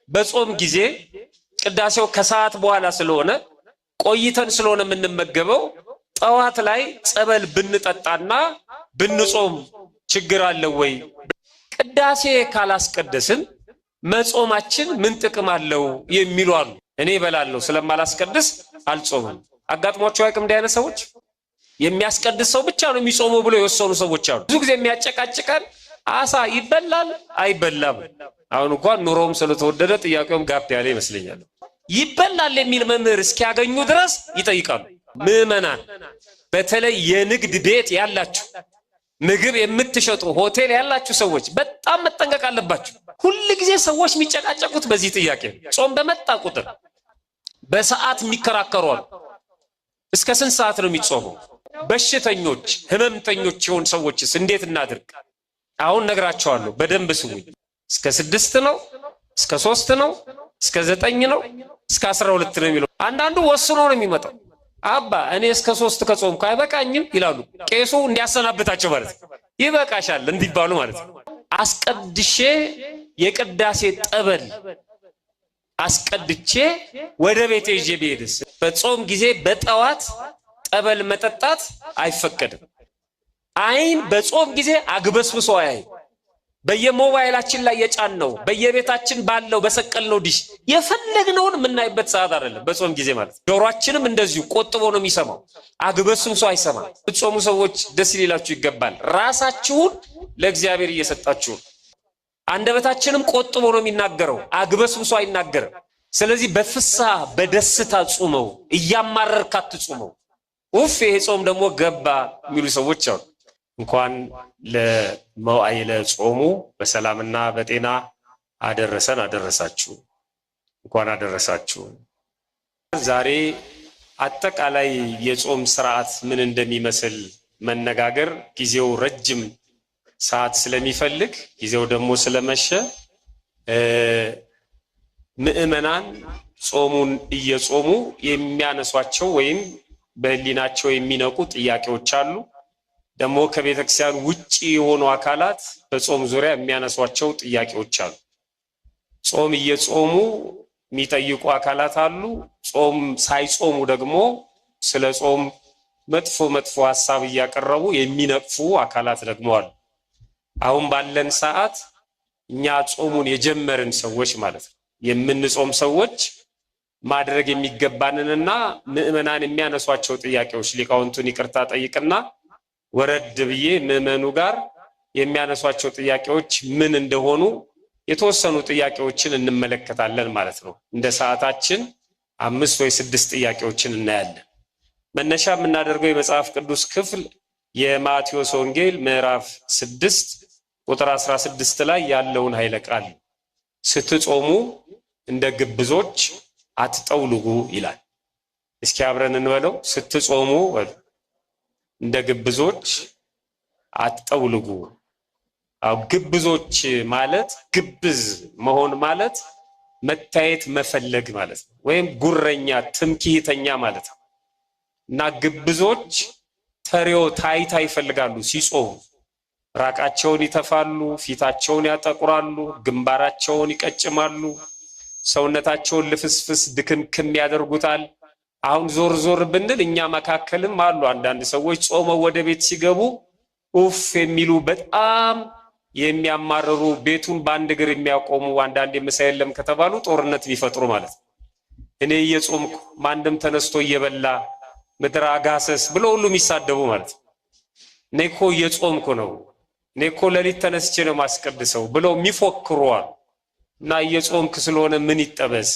በጾም ጊዜ ቅዳሴው ከሰዓት በኋላ ስለሆነ ቆይተን ስለሆነ የምንመገበው ጠዋት ላይ ጸበል ብንጠጣና ብንጾም ችግር አለው ወይ? ቅዳሴ ካላስቀደስን መጾማችን ምን ጥቅም አለው የሚሉ አሉ። እኔ እበላለሁ ስለማላስቀድስ አልጾምም። አጋጥሟቸው አይቅም እንዲህ አይነት ሰዎች? የሚያስቀድስ ሰው ብቻ ነው የሚጾመው ብሎ የወሰኑ ሰዎች አሉ። ብዙ ጊዜ የሚያጨቃጭቀን አሳ ይበላል አይበላም። አሁን እንኳን ኑሮም ስለተወደደ ጥያቄውም ጋፕ ያለ ይመስለኛል። ይበላል የሚል መምህር እስኪያገኙ ድረስ ይጠይቃሉ። ምዕመናን፣ በተለይ የንግድ ቤት ያላችሁ፣ ምግብ የምትሸጡ ሆቴል ያላችሁ ሰዎች በጣም መጠንቀቅ አለባችሁ። ሁል ጊዜ ሰዎች የሚጨቃጨቁት በዚህ ጥያቄ ነው። ጾም በመጣ ቁጥር በሰዓት የሚከራከሩ አሉ። እስከ ስንት ሰዓት ነው የሚጾመው? በሽተኞች ህመምተኞች የሆኑ ሰዎችስ እንዴት እናድርግ? አሁን ነግራቸዋለሁ፣ በደንብ ስሙኝ። እስከ 6 ነው፣ እስከ 3 ነው፣ እስከ 9 ነው፣ እስከ 12 ነው የሚለው። አንዳንዱ ወስኖ ነው የሚመጣው። አባ እኔ እስከ 3 ከጾምኩ አይበቃኝም ይላሉ። ቄሱ እንዲያሰናብታቸው ማለት ነው። ይበቃሻል እንዲባሉ ማለት ነው። አስቀድሼ የቅዳሴ ጠበል አስቀድቼ ወደ ቤቴ ይዤ ብሄድስ? በጾም ጊዜ በጠዋት ጠበል መጠጣት አይፈቀድም። አይን በጾም ጊዜ አግበስብሶ አያይ። በየሞባይላችን ላይ የጫነው በየቤታችን ባለው በሰቀልነው ዲሽ የፈለግነውን የምናይበት ሰዓት አይደለም በጾም ጊዜ ማለት። ጆሮአችንም እንደዚሁ ቆጥቦ ነው የሚሰማው፣ አግበስብሶ አይሰማም። የምትጾሙ ሰዎች ደስ ሊላችሁ ይገባል። ራሳችሁን ለእግዚአብሔር እየሰጣችሁ። አንደበታችንም ቆጥቦ ነው የሚናገረው፣ አግበስብሶ አይናገርም። ስለዚህ በፍስሐ በደስታ ጾመው፣ እያማረርክ አትጾመው። ኡፍ ይሄ ጾም ደግሞ ገባ የሚሉ ሰዎች አሉ። እንኳን ለመዋዕለ ጾሙ በሰላምና በጤና አደረሰን አደረሳችሁ። እንኳን አደረሳችሁ። ዛሬ አጠቃላይ የጾም ስርዓት ምን እንደሚመስል መነጋገር ጊዜው ረጅም ሰዓት ስለሚፈልግ ጊዜው ደግሞ ስለመሸ ምዕመናን ጾሙን እየጾሙ የሚያነሷቸው ወይም በህሊናቸው የሚነቁ ጥያቄዎች አሉ። ደግሞ ከቤተክርስቲያን ውጪ የሆኑ አካላት በጾም ዙሪያ የሚያነሷቸው ጥያቄዎች አሉ። ጾም እየጾሙ የሚጠይቁ አካላት አሉ። ጾም ሳይጾሙ ደግሞ ስለ ጾም መጥፎ ሐሳብ እያቀረቡ የሚነቅፉ አካላት ደግሞ አሉ። አሁን ባለን ሰዓት እኛ ጾሙን የጀመርን ሰዎች ማለት ነው፣ የምንጾም ሰዎች ማድረግ የሚገባንንና ምዕመናን የሚያነሷቸው ጥያቄዎች ሊቃውንቱን ይቅርታ ጠይቅና ወረድ ብዬ ምዕመኑ ጋር የሚያነሷቸው ጥያቄዎች ምን እንደሆኑ የተወሰኑ ጥያቄዎችን እንመለከታለን ማለት ነው። እንደ ሰዓታችን 5 ወይ 6 ጥያቄዎችን እናያለን። መነሻ የምናደርገው የመጽሐፍ ቅዱስ ክፍል የማቴዎስ ወንጌል ምዕራፍ 6 ቁጥር 16 ላይ ያለውን ኃይለ ቃል ስትጾሙ እንደ ግብዞች አትጠውልጉ ይላል። እስኪ አብረን እንበለው። ስትጾሙ እንደ ግብዞች አትጠውልጉ። ግብዞች ማለት ግብዝ መሆን ማለት መታየት መፈለግ ማለት ነው፣ ወይም ጉረኛ ትምክህተኛ ማለት ነው። እና ግብዞች ተሪዮ ታይታ ይፈልጋሉ። ሲጾሙ ራቃቸውን ይተፋሉ፣ ፊታቸውን ያጠቁራሉ፣ ግንባራቸውን ይቀጭማሉ፣ ሰውነታቸውን ልፍስፍስ ድክምክም ያደርጉታል። አሁን ዞር ዞር ብንል እኛ መካከልም አሉ አንዳንድ ሰዎች ጾመው ወደ ቤት ሲገቡ ኡፍ የሚሉ በጣም የሚያማርሩ ቤቱን በአንድ እግር የሚያቆሙ አንዳንድ ምሳ የለም ከተባሉ ጦርነት ቢፈጥሩ ማለት ነው። እኔ እየጾምኩ ማንም ተነስቶ እየበላ ምድር አጋሰስ ብሎ ሁሉ የሚሳደቡ ማለት ነው። እኔ እኮ እየጾምኩ ነው፣ እኔ እኮ ሌሊት ተነስቼ ነው ማስቀድሰው ብለው የሚፎክሩ አሉ። እና እየጾምክ ስለሆነ ምን ይጠበስ፣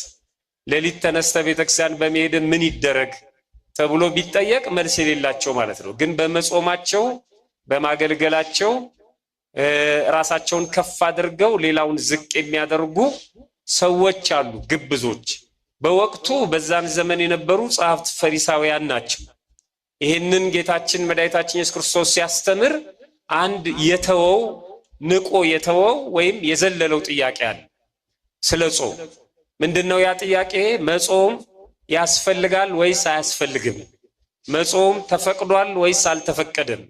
ሌሊት ተነስተ ቤተክርስቲያን በመሄድ ምን ይደረግ ተብሎ ቢጠየቅ መልስ የሌላቸው ማለት ነው። ግን በመጾማቸው በማገልገላቸው ራሳቸውን ከፍ አድርገው ሌላውን ዝቅ የሚያደርጉ ሰዎች አሉ፣ ግብዞች። በወቅቱ በዛን ዘመን የነበሩ ጸሐፍት ፈሪሳውያን ናቸው። ይህንን ጌታችን መድኃኒታችን ኢየሱስ ክርስቶስ ሲያስተምር አንድ የተወው ንቆ የተወው ወይም የዘለለው ጥያቄ አለ ስለ ጾም። ምንድነው ያ ጥያቄ? መጾም ያስፈልጋል ወይስ አያስፈልግም? መጾም ተፈቅዷል ወይስ አልተፈቀደም?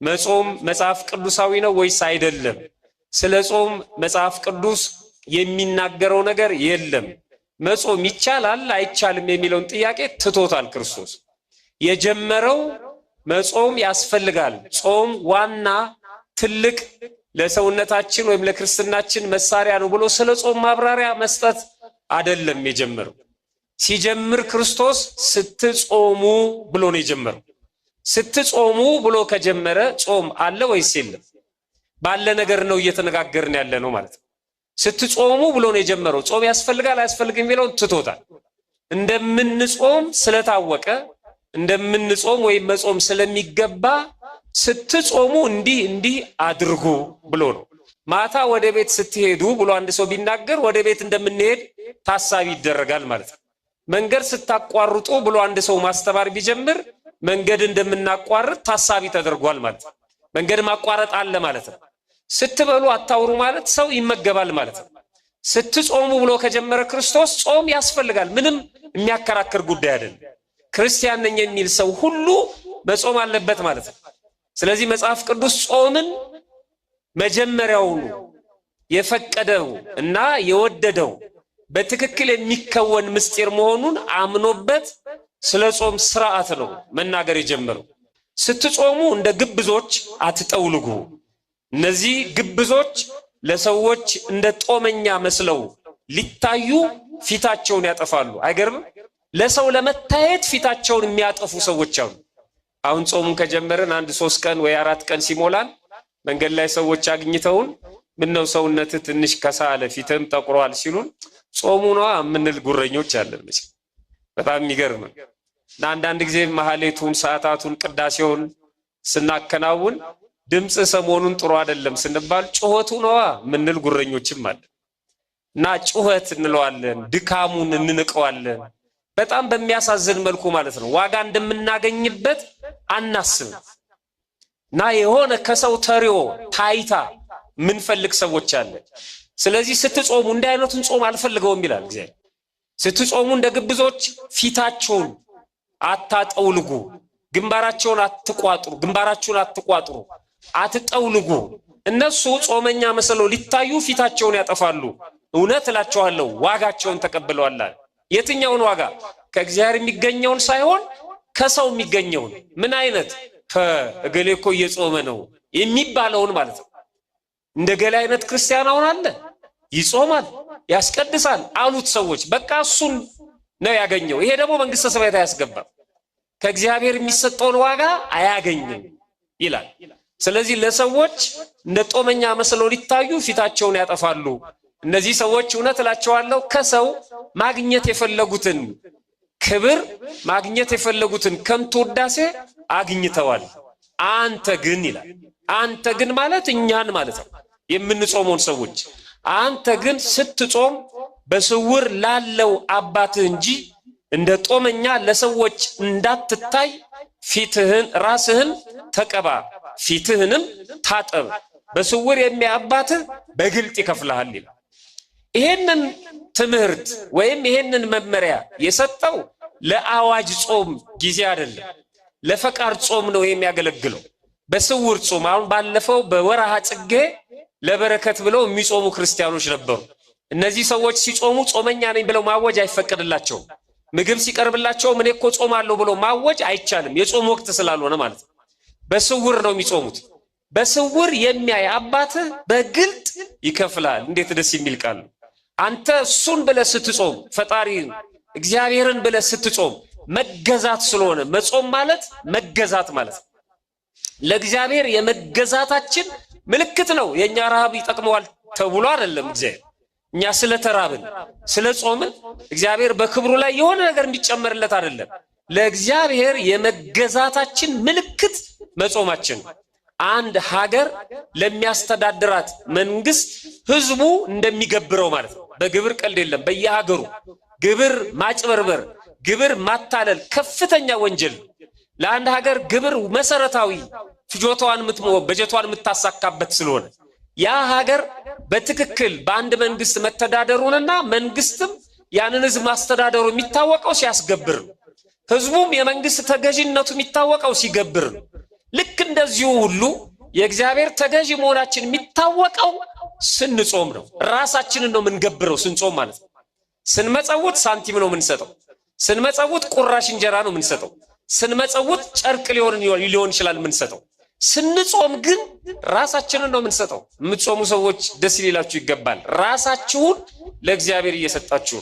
መጾም መጽሐፍ ቅዱሳዊ ነው ወይስ አይደለም? ስለ ጾም መጽሐፍ ቅዱስ የሚናገረው ነገር የለም። መጾም ይቻላል አይቻልም የሚለውን ጥያቄ ትቶታል ክርስቶስ። የጀመረው መጾም ያስፈልጋል፣ ጾም ዋና ትልቅ ለሰውነታችን ወይም ለክርስትናችን መሳሪያ ነው ብሎ ስለ ጾም ማብራሪያ መስጠት አይደለም የጀመረው። ሲጀምር ክርስቶስ ስትጾሙ ብሎ ነው የጀመረው። ስትጾሙ ብሎ ከጀመረ ጾም አለ ወይስ የለም? ባለ ነገር ነው እየተነጋገርን ያለ ነው ማለት ነው። ስትጾሙ ብሎ ነው የጀመረው። ጾም ያስፈልጋል አያስፈልግም የሚለውን ትቶታል። እንደምንጾም ስለታወቀ እንደምንጾም ወይም መጾም ስለሚገባ ስትጾሙ እንዲህ አድርጉ ብሎ ነው። ማታ ወደ ቤት ስትሄዱ ብሎ አንድ ሰው ቢናገር ወደ ቤት እንደምንሄድ ታሳቢ ይደረጋል ማለት ነው። መንገድ ስታቋርጡ ብሎ አንድ ሰው ማስተባር ቢጀምር መንገድ እንደምናቋርጥ ታሳቢ ተደርጓል ማለት ነው። መንገድ ማቋረጥ አለ ማለት ነው። ስትበሉ አታውሩ ማለት ሰው ይመገባል ማለት ነው። ስትጾሙ ብሎ ከጀመረ ክርስቶስ ጾም ያስፈልጋል፣ ምንም የሚያከራክር ጉዳይ አይደለም። ክርስቲያን ነኝ የሚል ሰው ሁሉ መጾም አለበት ማለት ነው። ስለዚህ መጽሐፍ ቅዱስ ጾምን መጀመሪያውኑ የፈቀደው እና የወደደው በትክክል የሚከወን ምስጢር መሆኑን አምኖበት ስለ ጾም ስርዓት ነው መናገር የጀመረው። ስትጾሙ እንደ ግብዞች አትጠውልጉ። እነዚህ ግብዞች ለሰዎች እንደ ጦመኛ መስለው ሊታዩ ፊታቸውን ያጠፋሉ። አይገርምም? ለሰው ለመታየት ፊታቸውን የሚያጠፉ ሰዎች አሉ። አሁን ጾሙን ከጀመረን 1-3 ቀን ወይ 4 ቀን ሲሞላን መንገድ ላይ ሰዎች አግኝተውን ምነው ሰውነት ትንሽ ከሳለ ፊትም ጠቁሯል ሲሉን ጾሙ ነው የምንል ጉረኞች አለን። በጣም የሚገርም ነው። እና አንዳንድ ጊዜ ማህሌቱን፣ ሰዓታቱን፣ ቅዳሴውን ስናከናውን ድምጽ ሰሞኑን ጥሩ አይደለም ስንባል ጩኸቱ ነው የምንል ጉረኞችም አለ። እና ጩኸት እንለዋለን፣ ድካሙን እንንቀዋለን። በጣም በሚያሳዝን መልኩ ማለት ነው። ዋጋ እንደምናገኝበት አናስብም። እና የሆነ ከሰው ተሪዮ ታይታ ምንፈልግ ሰዎች አለ። ስለዚህ ስትጾሙ እንዲህ አይነቱን ጾም አልፈልገውም ይላል እግዚአብሔር። ስትጾሙ እንደ ግብዞች ፊታቸውን አታጠውልጉ፣ ግንባራቸውን አትቋጥሩ፣ አትጠውልጉ። እነሱ ጾመኛ መስለው ሊታዩ ፊታቸውን ያጠፋሉ። እውነት እላቸዋለሁ ዋጋቸውን ተቀብለዋል። የትኛውን ዋጋ? ከእግዚአብሔር የሚገኘውን ሳይሆን ከሰው የሚገኘውን። ምን አይነት? ከእገሌ እኮ እየጾመ ነው የሚባለውን ማለት ነው። እንደ ገሌ አይነት ክርስቲያን አሁን አለ፣ ይጾማል፣ ያስቀድሳል አሉት ሰዎች። በቃ እሱን ነው ያገኘው። ይሄ ደግሞ መንግስተ ሰማያት አያስገባም፣ ከእግዚአብሔር የሚሰጠውን ዋጋ አያገኝም ይላል። ስለዚህ ለሰዎች እንደ ጦመኛ መስለው ሊታዩ ፊታቸውን ያጠፋሉ። እነዚህ ሰዎች እውነት እላቸዋለሁ ከሰው ማግኘት የፈለጉትን ክብር፣ ማግኘት የፈለጉትን ከንቱ ውዳሴ አግኝተዋል። አንተ ግን ይላል፣ አንተ ግን ማለት እኛን ማለት ነው፣ የምንጾመውን ሰዎች። አንተ ግን ስትጾም በስውር ላለው አባትህ እንጂ እንደ ጦመኛ ለሰዎች እንዳትታይ ፊትህን ራስህን ተቀባ፣ ፊትህንም ታጠብ፣ በስውር የሚያይ አባትህ በግልጥ ይከፍልሃል ይላል። ይሄንን ትምህርት ወይም ይሄንን መመሪያ የሰጠው ለአዋጅ ጾም ጊዜ አይደለም፣ ለፈቃድ ጾም ነው የሚያገለግለው። በስውር ጾም አሁን ባለፈው በወርሃ ጽጌ ለበረከት ብለው የሚጾሙ ክርስቲያኖች ነበሩ። እነዚህ ሰዎች ሲጾሙ ጾመኛ ነኝ ብለው ማወጅ አይፈቀድላቸውም። ምግብ ሲቀርብላቸው እኔ እኮ ጾማለሁ ብለው ማወጅ አይቻልም፣ የጾም ወቅት ስላልሆነ ማለት ነው። በስውር ነው የሚጾሙት። በስውር የሚያይ አባትህ በግልጥ ይከፍላል። እንዴት ደስ የሚል ቃል ነው! አንተ እሱን ብለህ ስትጾም፣ ፈጣሪ እግዚአብሔርን ብለህ ስትጾም መገዛት ስለሆነ መጾም ማለት መገዛት ማለት ነው። ለእግዚአብሔር የመገዛታችን ምልክት ነው። የኛ ረሃብ ይጠቅመዋል ተብሎ አይደለም። እግዚአብሔር እኛ ስለተራብን ስለጾምን እግዚአብሔር በክብሩ ላይ የሆነ ነገር እንዲጨመርለት አይደለም። ለእግዚአብሔር የመገዛታችን ምልክት መጾማችን። አንድ ሀገር ለሚያስተዳድራት መንግስት ህዝቡ እንደሚገብረው ማለት ነው። በግብር ቀልድ የለም። በየሀገሩ ግብር ማጭበርበር፣ ግብር ማታለል ከፍተኛ ወንጀል። ለአንድ ሀገር ግብር መሰረታዊ ፍጆታዋን በጀቷን የምታሳካበት ስለሆነ ያ ሀገር በትክክል በአንድ መንግስት መተዳደሩንና መንግስትም ያንን ህዝብ ማስተዳደሩ የሚታወቀው ሲያስገብር ነው። ህዝቡም የመንግስት ተገዥነቱ የሚታወቀው ሲገብር ነው። ልክ እንደዚሁ ሁሉ የእግዚአብሔር ተገዥ መሆናችን የሚታወቀው ስንጾም ነው። ራሳችንን ነው የምንገብረው ስንጾም ማለት ነው። ስንመጸውት ሳንቲም ነው የምንሰጠው። ስንመጸውት ቁራሽ እንጀራ ነው የምንሰጠው። ስንመጸውት ጨርቅ ሊሆን ይችላል የምንሰጠው። ስንጾም ግን ራሳችንን ነው የምንሰጠው። የምትጾሙ ሰዎች ደስ ሊላችሁ ይገባል። ራሳችሁን ለእግዚአብሔር እየሰጣችሁ፣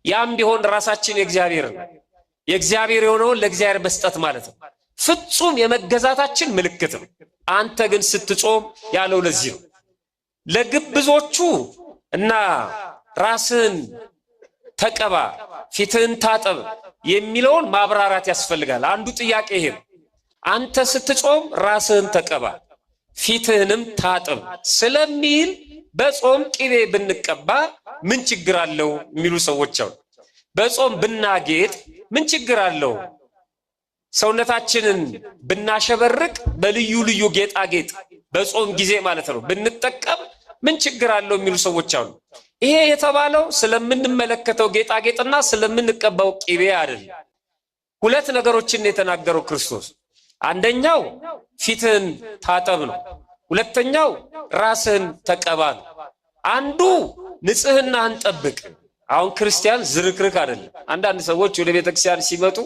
ያም ቢሆን ራሳችን የእግዚአብሔር ነው። የእግዚአብሔር የሆነውን ለእግዚአብሔር መስጠት ማለት ነው። ፍጹም የመገዛታችን ምልክት ነው። አንተ ግን ስትጾም ያለው ለዚህ ነው። ለግብዞቹ እና ራስን ተቀባ ፊትህን ታጠብ የሚለውን ማብራራት ያስፈልጋል። አንዱ ጥያቄ ይሄ ነው። አንተ ስትጾም ራስህን ተቀባ ፊትህንም ታጠብ ስለሚል በጾም ቅቤ ብንቀባ ምን ችግር አለው የሚሉ ሰዎች አሉ። በጾም ብናጌጥ ምን ችግር አለው? ሰውነታችንን ብናሸበርቅ በልዩ ልዩ ጌጣጌጥ በጾም ጊዜ ማለት ነው ብንጠቀም ምን ችግር አለው የሚሉ ሰዎች አሉ። ይሄ የተባለው ስለምንመለከተው ጌጣጌጥና ስለምንቀባው ቅቤ አይደለም። ሁለት ነገሮችን የተናገረው ክርስቶስ። አንደኛው ፊትህን ታጠብ ነው። ሁለተኛው ራስህን ተቀባ ነው። አንዱ ንጽህናህን ጠብቅ። አሁን ክርስቲያን ዝርክርክ አይደለም። አንዳንድ ሰዎች ወደ ቤተክርስቲያን ሲመጡ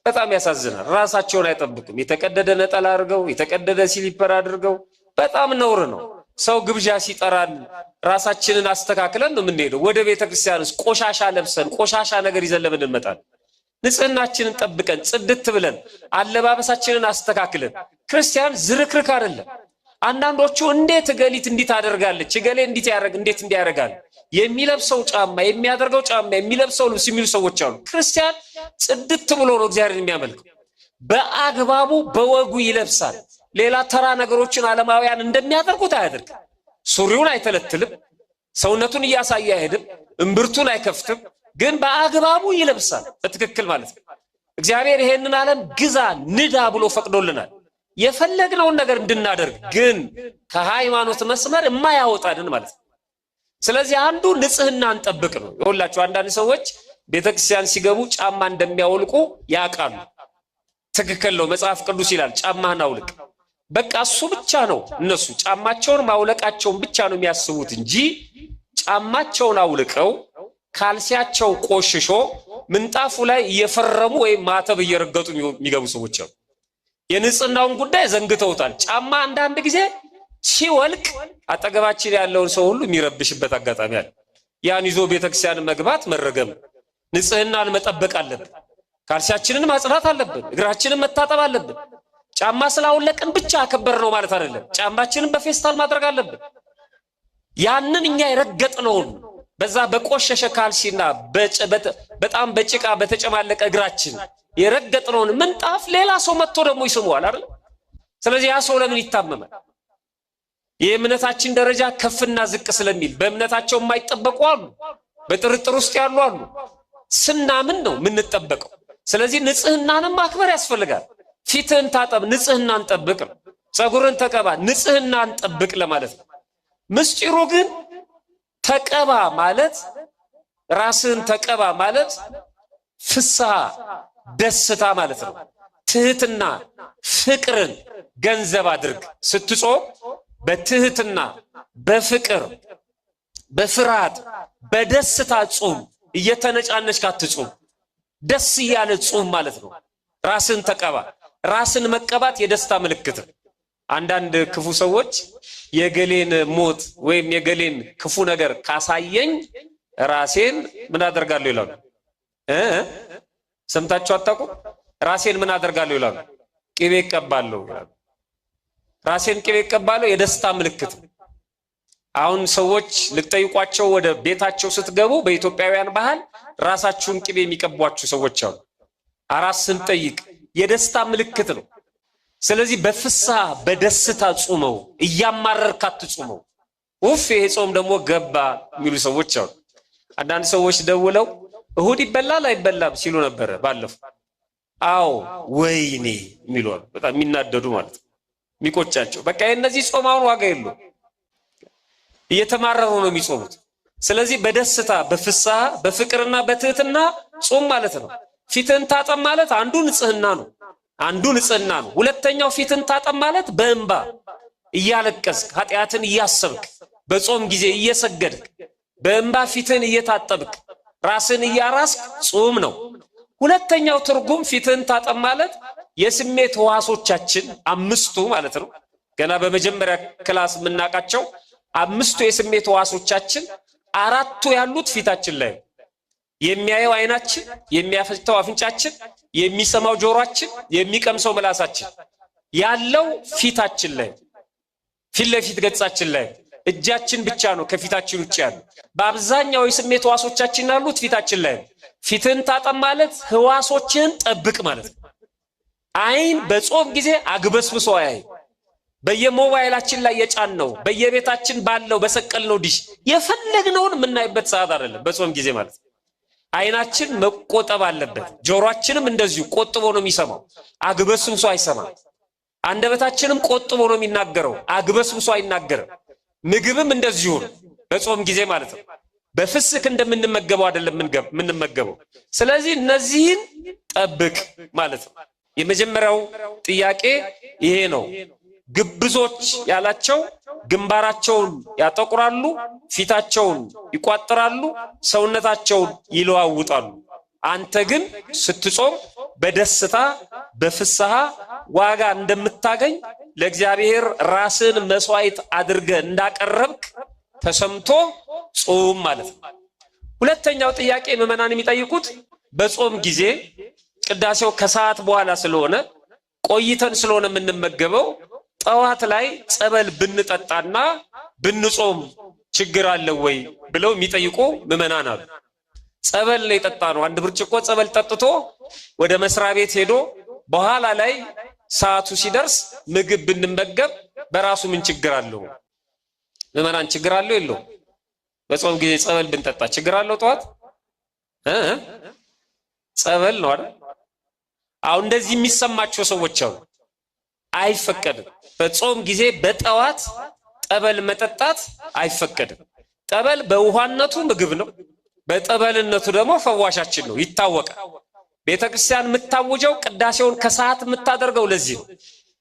በጣም ያሳዝናል። ራሳቸውን አይጠብቁም። የተቀደደ ነጠላ አድርገው የተቀደደ ሲሊፐር አድርገው በጣም ነውር ነው። ሰው ግብዣ ሲጠራን ራሳችንን አስተካክለን ነው የምንሄደው። ወደ ቤተክርስቲያንስ ቆሻሻ ለብሰን ቆሻሻ ነገር ይዘን ለምን እንመጣለን? ንጽህናችንን ጠብቀን ጽድት ብለን አለባበሳችንን አስተካክለን። ክርስቲያን ዝርክርክ አይደለም። አንዳንዶቹ እንዴት እገሊት እንዲት አደርጋለች እገሌ እንዴት እንዲያደርጋል የሚለብሰው ጫማ የሚያደርገው ጫማ የሚለብሰው ልብስ የሚሉ ሰዎች አሉ። ክርስቲያን ጽድት ብሎ ነው እግዚአብሔርን የሚያመልከው። በአግባቡ በወጉ ይለብሳል። ሌላ ተራ ነገሮችን ዓለማውያን እንደሚያደርጉት አያደርግም። ሱሪውን አይተለትልም፣ ሰውነቱን እያሳየ አይሄድም፣ እምብርቱን አይከፍትም። ግን በአግባቡ ይለብሳል በትክክል ማለት ነው። እግዚአብሔር ይሄንን ዓለም ግዛ ንዳ ብሎ ፈቅዶልናል የፈለግነውን ነገር እንድናደርግ፣ ግን ከሃይማኖት መስመር የማያወጣንን ማለት ነው። ስለዚህ አንዱ ንጽህናን ጠብቅ ነው። ይኸውላችሁ አንዳንድ ሰዎች ቤተክርስቲያን ሲገቡ ጫማ እንደሚያወልቁ ያውቃሉ። ትክክል ነው። መጽሐፍ ቅዱስ ይላል ጫማህን አውልቅ። በቃ እሱ ብቻ ነው። እነሱ ጫማቸውን ማውለቃቸውን ብቻ ነው የሚያስቡት እንጂ ጫማቸውን አውልቀው ካልሲያቸው ቆሽሾ ምንጣፉ ላይ እየፈረሙ ወይም ማተብ እየረገጡ የሚገቡ ሰዎች አሉ። የንጽህናውን ጉዳይ ዘንግተውታል። ጫማ አንዳንድ ጊዜ ሲወልቅ አጠገባችን ያለውን ሰው ሁሉ የሚረብሽበት አጋጣሚ አለ። ያን ይዞ ቤተክርስቲያን መግባት መረገም። ንጽህናን መጠበቅ አለብን። ካልሲያችንን ማጽዳት አለብን። እግራችንን መታጠብ አለብን። ጫማ ስላውለቅን ብቻ አከበር ነው ማለት አይደለም። ጫማችንን በፌስታል ማድረግ አለብን። ያንን እኛ የረገጥነውን በዛ በቆሸሸ ካልሲና በጣም በጭቃ በተጨማለቀ እግራችን የረገጥነውን ምንጣፍ ሌላ ሰው መጥቶ ደግሞ ይስመዋል አይደል? ስለዚህ ያ ሰው ለምን ይታመማል? የእምነታችን ደረጃ ከፍና ዝቅ ስለሚል በእምነታቸው የማይጠበቁ አሉ፣ በጥርጥር ውስጥ ያሉ አሉ። ስናምን ነው የምንጠበቀው። ስለዚህ ንጽህናንም ማክበር ያስፈልጋል። ፊትህን ታጠብ ንጽህናን ጠብቅ ነው። ፀጉርን ተቀባ ንጽህናን ጠብቅ ለማለት ነው። ምስጢሩ ግን ተቀባ ማለት ራስን ተቀባ ማለት ፍስሐ ደስታ ማለት ነው። ትህትና ፍቅርን ገንዘብ አድርግ። ስትጾም በትህትና በፍቅር በፍርሃት በደስታ ጾም። እየተነጫነች አትጾም፣ ደስ እያለ ጾም ማለት ነው። ራስን ተቀባ። ራስን መቀባት የደስታ ምልክት ነው። አንዳንድ ክፉ ሰዎች የገሌን ሞት ወይም የገሌን ክፉ ነገር ካሳየኝ ራሴን ምን አደርጋለሁ ይላሉ። ሰምታችሁ አታውቁም? ራሴን ምን አደርጋለሁ ይላሉ። ቅቤ እቀባለሁ ይላሉ። ራሴን ቅቤ እቀባለሁ የደስታ ምልክት ነው። አሁን ሰዎች ልትጠይቋቸው ወደ ቤታቸው ስትገቡ በኢትዮጵያውያን ባህል ራሳችሁን ቅቤ የሚቀቧችሁ ሰዎች አሉ። አራስ ስንጠይቅ የደስታ ምልክት ነው። ስለዚህ በፍስሐ በደስታ ጾመው፣ እያማረርክ አትጾመው። ኡፍ ይሄ ጾም ደግሞ ገባ የሚሉ ሰዎች አሉ። አንዳንድ ሰዎች ደውለው እሁድ ይበላል አይበላም ሲሉ ነበር ባለፈው። አዎ ወይኔ የሚሉ አሉ። በጣም የሚናደዱ ማለት ነው፣ የሚቆጫቸው። በቃ የእነዚህ ጾም አሁን ዋጋ የለውም፣ እየተማረሩ ነው የሚጾሙት። ስለዚህ በደስታ በፍስሐ በፍቅርና በትህትና ጾም ማለት ነው። ፊትን ታጠብ ማለት አንዱ ንጽህና ነው። ሁለተኛው ፊትን ታጠብ ማለት በእንባ እያለቀስክ ኃጢአትን እያሰብክ በጾም ጊዜ እየሰገድክ በእንባ ፊትን እየታጠብክ ራስን እያራስክ ጾም ነው። ሁለተኛው ትርጉም ፊትን ታጠብ ማለት የስሜት ሕዋሶቻችን አምስቱ ማለት ነው። ገና በመጀመሪያ ክላስ የምናውቃቸው አምስቱ የስሜት ሕዋሶቻችን አራቱ ያሉት ፊታችን ላይ የሚያየው አይናችን፣ የሚያፈተው አፍንጫችን፣ የሚሰማው ጆሮአችን፣ የሚቀምሰው ምላሳችን ያለው ፊታችን ላይ ፊት ለፊት ገጻችን ላይ እጃችን ብቻ ነው ከፊታችን ውጭ ያለው። በአብዛኛው የስሜት ሕዋሶቻችን ያሉት ፊታችን ላይ ነው። ፊትን ታጠብ ማለት ሕዋሶችን ጠብቅ ማለት ነው። አይን በጾም ጊዜ አግበስብሶ አያይ። በየሞባይላችን ላይ የጫነው በየቤታችን ባለው በሰቀልነው ዲሽ የፈለግነውን የምናይበት ሰዓት አይደለም በጾም ጊዜ ማለት ነው። አይናችን መቆጠብ አለበት። ጆሮአችንም እንደዚሁ ቆጥቦ ነው የሚሰማው፣ አግበስብሶ አይሰማም። አንደበታችንም ቆጥቦ ነው የሚናገረው፣ አግበስብሶ አይናገርም። ምግብም እንደዚሁ ነው በጾም ጊዜ ማለት ነው። በፍስክ እንደምንመገበው አይደለም የምንመገበው። ስለዚህ እነዚህን ጠብቅ ማለት ነው። የመጀመሪያው ጥያቄ ይሄ ነው። ግብዞች ያላቸው ግንባራቸውን ያጠቁራሉ፣ ፊታቸውን ይቋጥራሉ፣ ሰውነታቸውን ይለዋውጣሉ። አንተ ግን ስትጾም በደስታ በፍስሐ ዋጋ እንደምታገኝ ለእግዚአብሔር ራስን መስዋዕት አድርገ እንዳቀረብክ ተሰምቶ ጾም ማለት ነው። ሁለተኛው ጥያቄ ምዕመናን የሚጠይቁት በጾም ጊዜ ቅዳሴው ከሰዓት በኋላ ስለሆነ ቆይተን ስለሆነ የምንመገበው ጠዋት ላይ ጸበል ብንጠጣና ብንጾም ችግር አለው ወይ ብለው የሚጠይቁ ምዕመናን አሉ። ጸበል ነው የጠጣ ነው። አንድ ብርጭቆ ጸበል ጠጥቶ ወደ መስሪያ ቤት ሄዶ በኋላ ላይ ሰዓቱ ሲደርስ ምግብ ብንመገብ በራሱ ምን ችግር አለው? ምዕመናን ችግር አለው የለው? በጾም ጊዜ ጸበል ብንጠጣ ችግር አለው? ጠዋት ጸበል ነው አይደል? አሁን እንደዚህ የሚሰማቸው ሰዎች አሉ። አይፈቀድም። በጾም ጊዜ በጠዋት ጠበል መጠጣት አይፈቀድም። ጠበል በውሃነቱ ምግብ ነው፣ በጠበልነቱ ደግሞ ፈዋሻችን ነው፣ ይታወቃል። ቤተክርስቲያን የምታውጀው ቅዳሴውን ከሰዓት የምታደርገው ለዚህ ነው።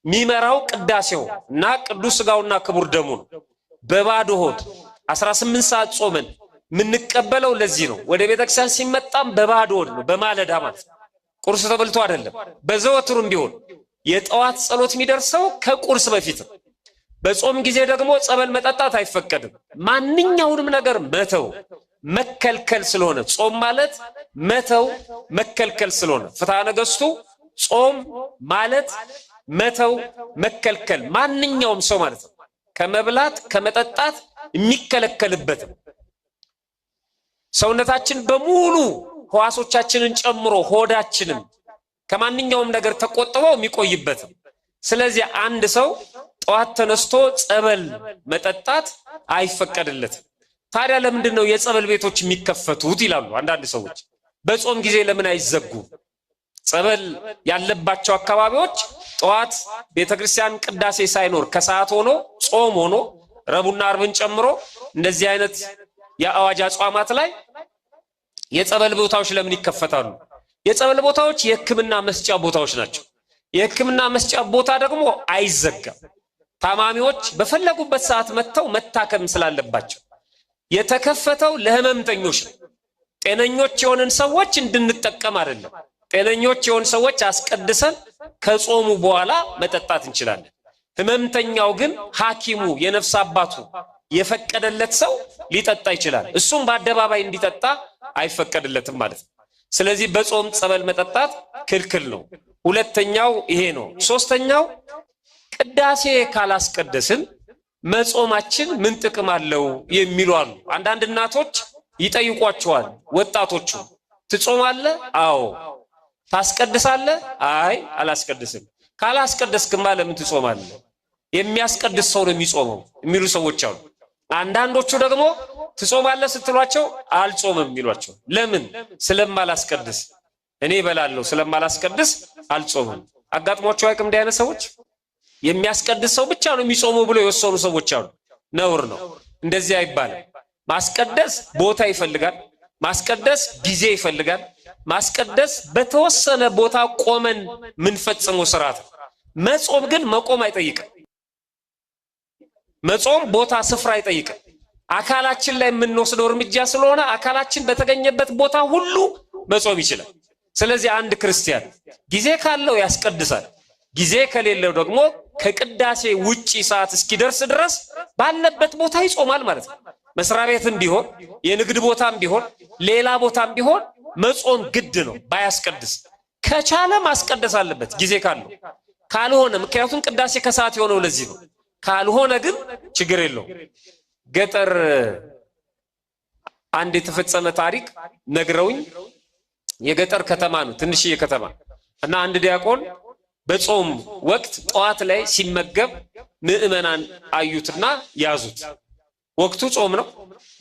የሚመራው ቅዳሴው እና ቅዱስ ሥጋውና ክቡር ደሙ ነው። በባዶ ሆድ 18 ሰዓት ጾመን የምንቀበለው ለዚህ ነው። ወደ ቤተክርስቲያን ሲመጣም በባዶ ሆድ ነው፣ በማለዳ ማለት ነው። ቁርስ ተበልቶ አይደለም። በዘወትሩም ቢሆን የጠዋት ጸሎት የሚደርሰው ከቁርስ በፊት ነው። በጾም ጊዜ ደግሞ ጸበል መጠጣት አይፈቀድም። ማንኛውንም ነገር መተው መከልከል ስለሆነ ጾም ማለት መተው መከልከል ስለሆነ ፍትሐ ነገሥቱ ጾም ማለት መተው መከልከል ማንኛውም ሰው ማለት ነው ከመብላት ከመጠጣት የሚከለከልበት ሰውነታችን በሙሉ ሕዋሶቻችንን ጨምሮ ሆዳችንን ከማንኛውም ነገር ተቆጥበው የሚቆይበት። ስለዚህ አንድ ሰው ጠዋት ተነስቶ ጸበል መጠጣት አይፈቀድለትም። ታዲያ ለምንድን ነው የጸበል ቤቶች የሚከፈቱት ይላሉ አንዳንድ ሰዎች። በጾም ጊዜ ለምን አይዘጉ? ጸበል ያለባቸው አካባቢዎች ጠዋት ቤተክርስቲያን ቅዳሴ ሳይኖር ከሰዓት ሆኖ ጾም ሆኖ ረቡዕና ዓርብን ጨምሮ እንደዚህ አይነት የአዋጅ አጽዋማት ላይ የጸበል ቦታዎች ለምን ይከፈታሉ? የጸበል ቦታዎች የሕክምና መስጫ ቦታዎች ናቸው። የሕክምና መስጫ ቦታ ደግሞ አይዘጋም። ታማሚዎች በፈለጉበት ሰዓት መጥተው መታከም ስላለባቸው የተከፈተው ለህመምተኞች ነው። ጤነኞች የሆንን ሰዎች እንድንጠቀም አይደለም። ጤነኞች የሆን ሰዎች አስቀድሰን ከጾሙ በኋላ መጠጣት እንችላለን። ህመምተኛው ግን ሐኪሙ የነፍስ አባቱ የፈቀደለት ሰው ሊጠጣ ይችላል። እሱም በአደባባይ እንዲጠጣ አይፈቀድለትም ማለት ነው። ስለዚህ በጾም ጸበል መጠጣት ክልክል ነው። ሁለተኛው ይሄ ነው። ሶስተኛው ቅዳሴ ካላስቀደስን መጾማችን ምን ጥቅም አለው የሚሉ አሉ። አንዳንድ እናቶች ይጠይቋቸዋል ወጣቶቹ፣ ትጾማለህ? አዎ። ታስቀድሳለህ? አይ አላስቀድስም። ካላስቀደስክማ ለምን ትጾማለህ? የሚያስቀድስ ሰው ነው የሚጾመው የሚሉ ሰዎች አሉ። አንዳንዶቹ ደግሞ ትጾማለህ ስትሏቸው አልጾምም የሚሏቸው። ለምን? ስለማላስቀድስ። እኔ እበላለሁ ስለማላስቀድስ አልጾምም። አጋጥሟቸው አይቅም እንዲህ አይነት ሰዎች? የሚያስቀድስ ሰው ብቻ ነው የሚጾመው ብሎ የወሰኑ ሰዎች አሉ። ነውር ነው። እንደዚህ አይባልም። ማስቀደስ ቦታ ይፈልጋል። ማስቀደስ ጊዜ ይፈልጋል። ማስቀደስ በተወሰነ ቦታ ቆመን ምንፈጽመው ስርዓት ነው። መጾም ግን መቆም አይጠይቅም። መጾም ቦታ ስፍራ አይጠይቅም። አካላችን ላይ የምንወስደው እርምጃ ስለሆነ አካላችን በተገኘበት ቦታ ሁሉ መጾም ይችላል። ስለዚህ አንድ ክርስቲያን ጊዜ ካለው ያስቀድሳል፣ ጊዜ ከሌለው ደግሞ ከቅዳሴ ውጪ ሰዓት እስኪደርስ ድረስ ባለበት ቦታ ይጾማል ማለት ነው። መስሪያ ቤትም ቢሆን የንግድ ቦታም ቢሆን ሌላ ቦታም ቢሆን መጾም ግድ ነው። ባያስቀድስ ከቻለ ማስቀደስ አለበት ጊዜ ካለው። ካልሆነ ምክንያቱም ቅዳሴ ከሰዓት የሆነው ለዚህ ነው። ካልሆነ ግን ችግር የለው። ገጠር አንድ የተፈጸመ ታሪክ ነግረውኝ፣ የገጠር ከተማ ነው ትንሽዬ ከተማ እና አንድ ዲያቆን በጾም ወቅት ጠዋት ላይ ሲመገብ ምዕመናን አዩትና ያዙት። ወቅቱ ጾም ነው፣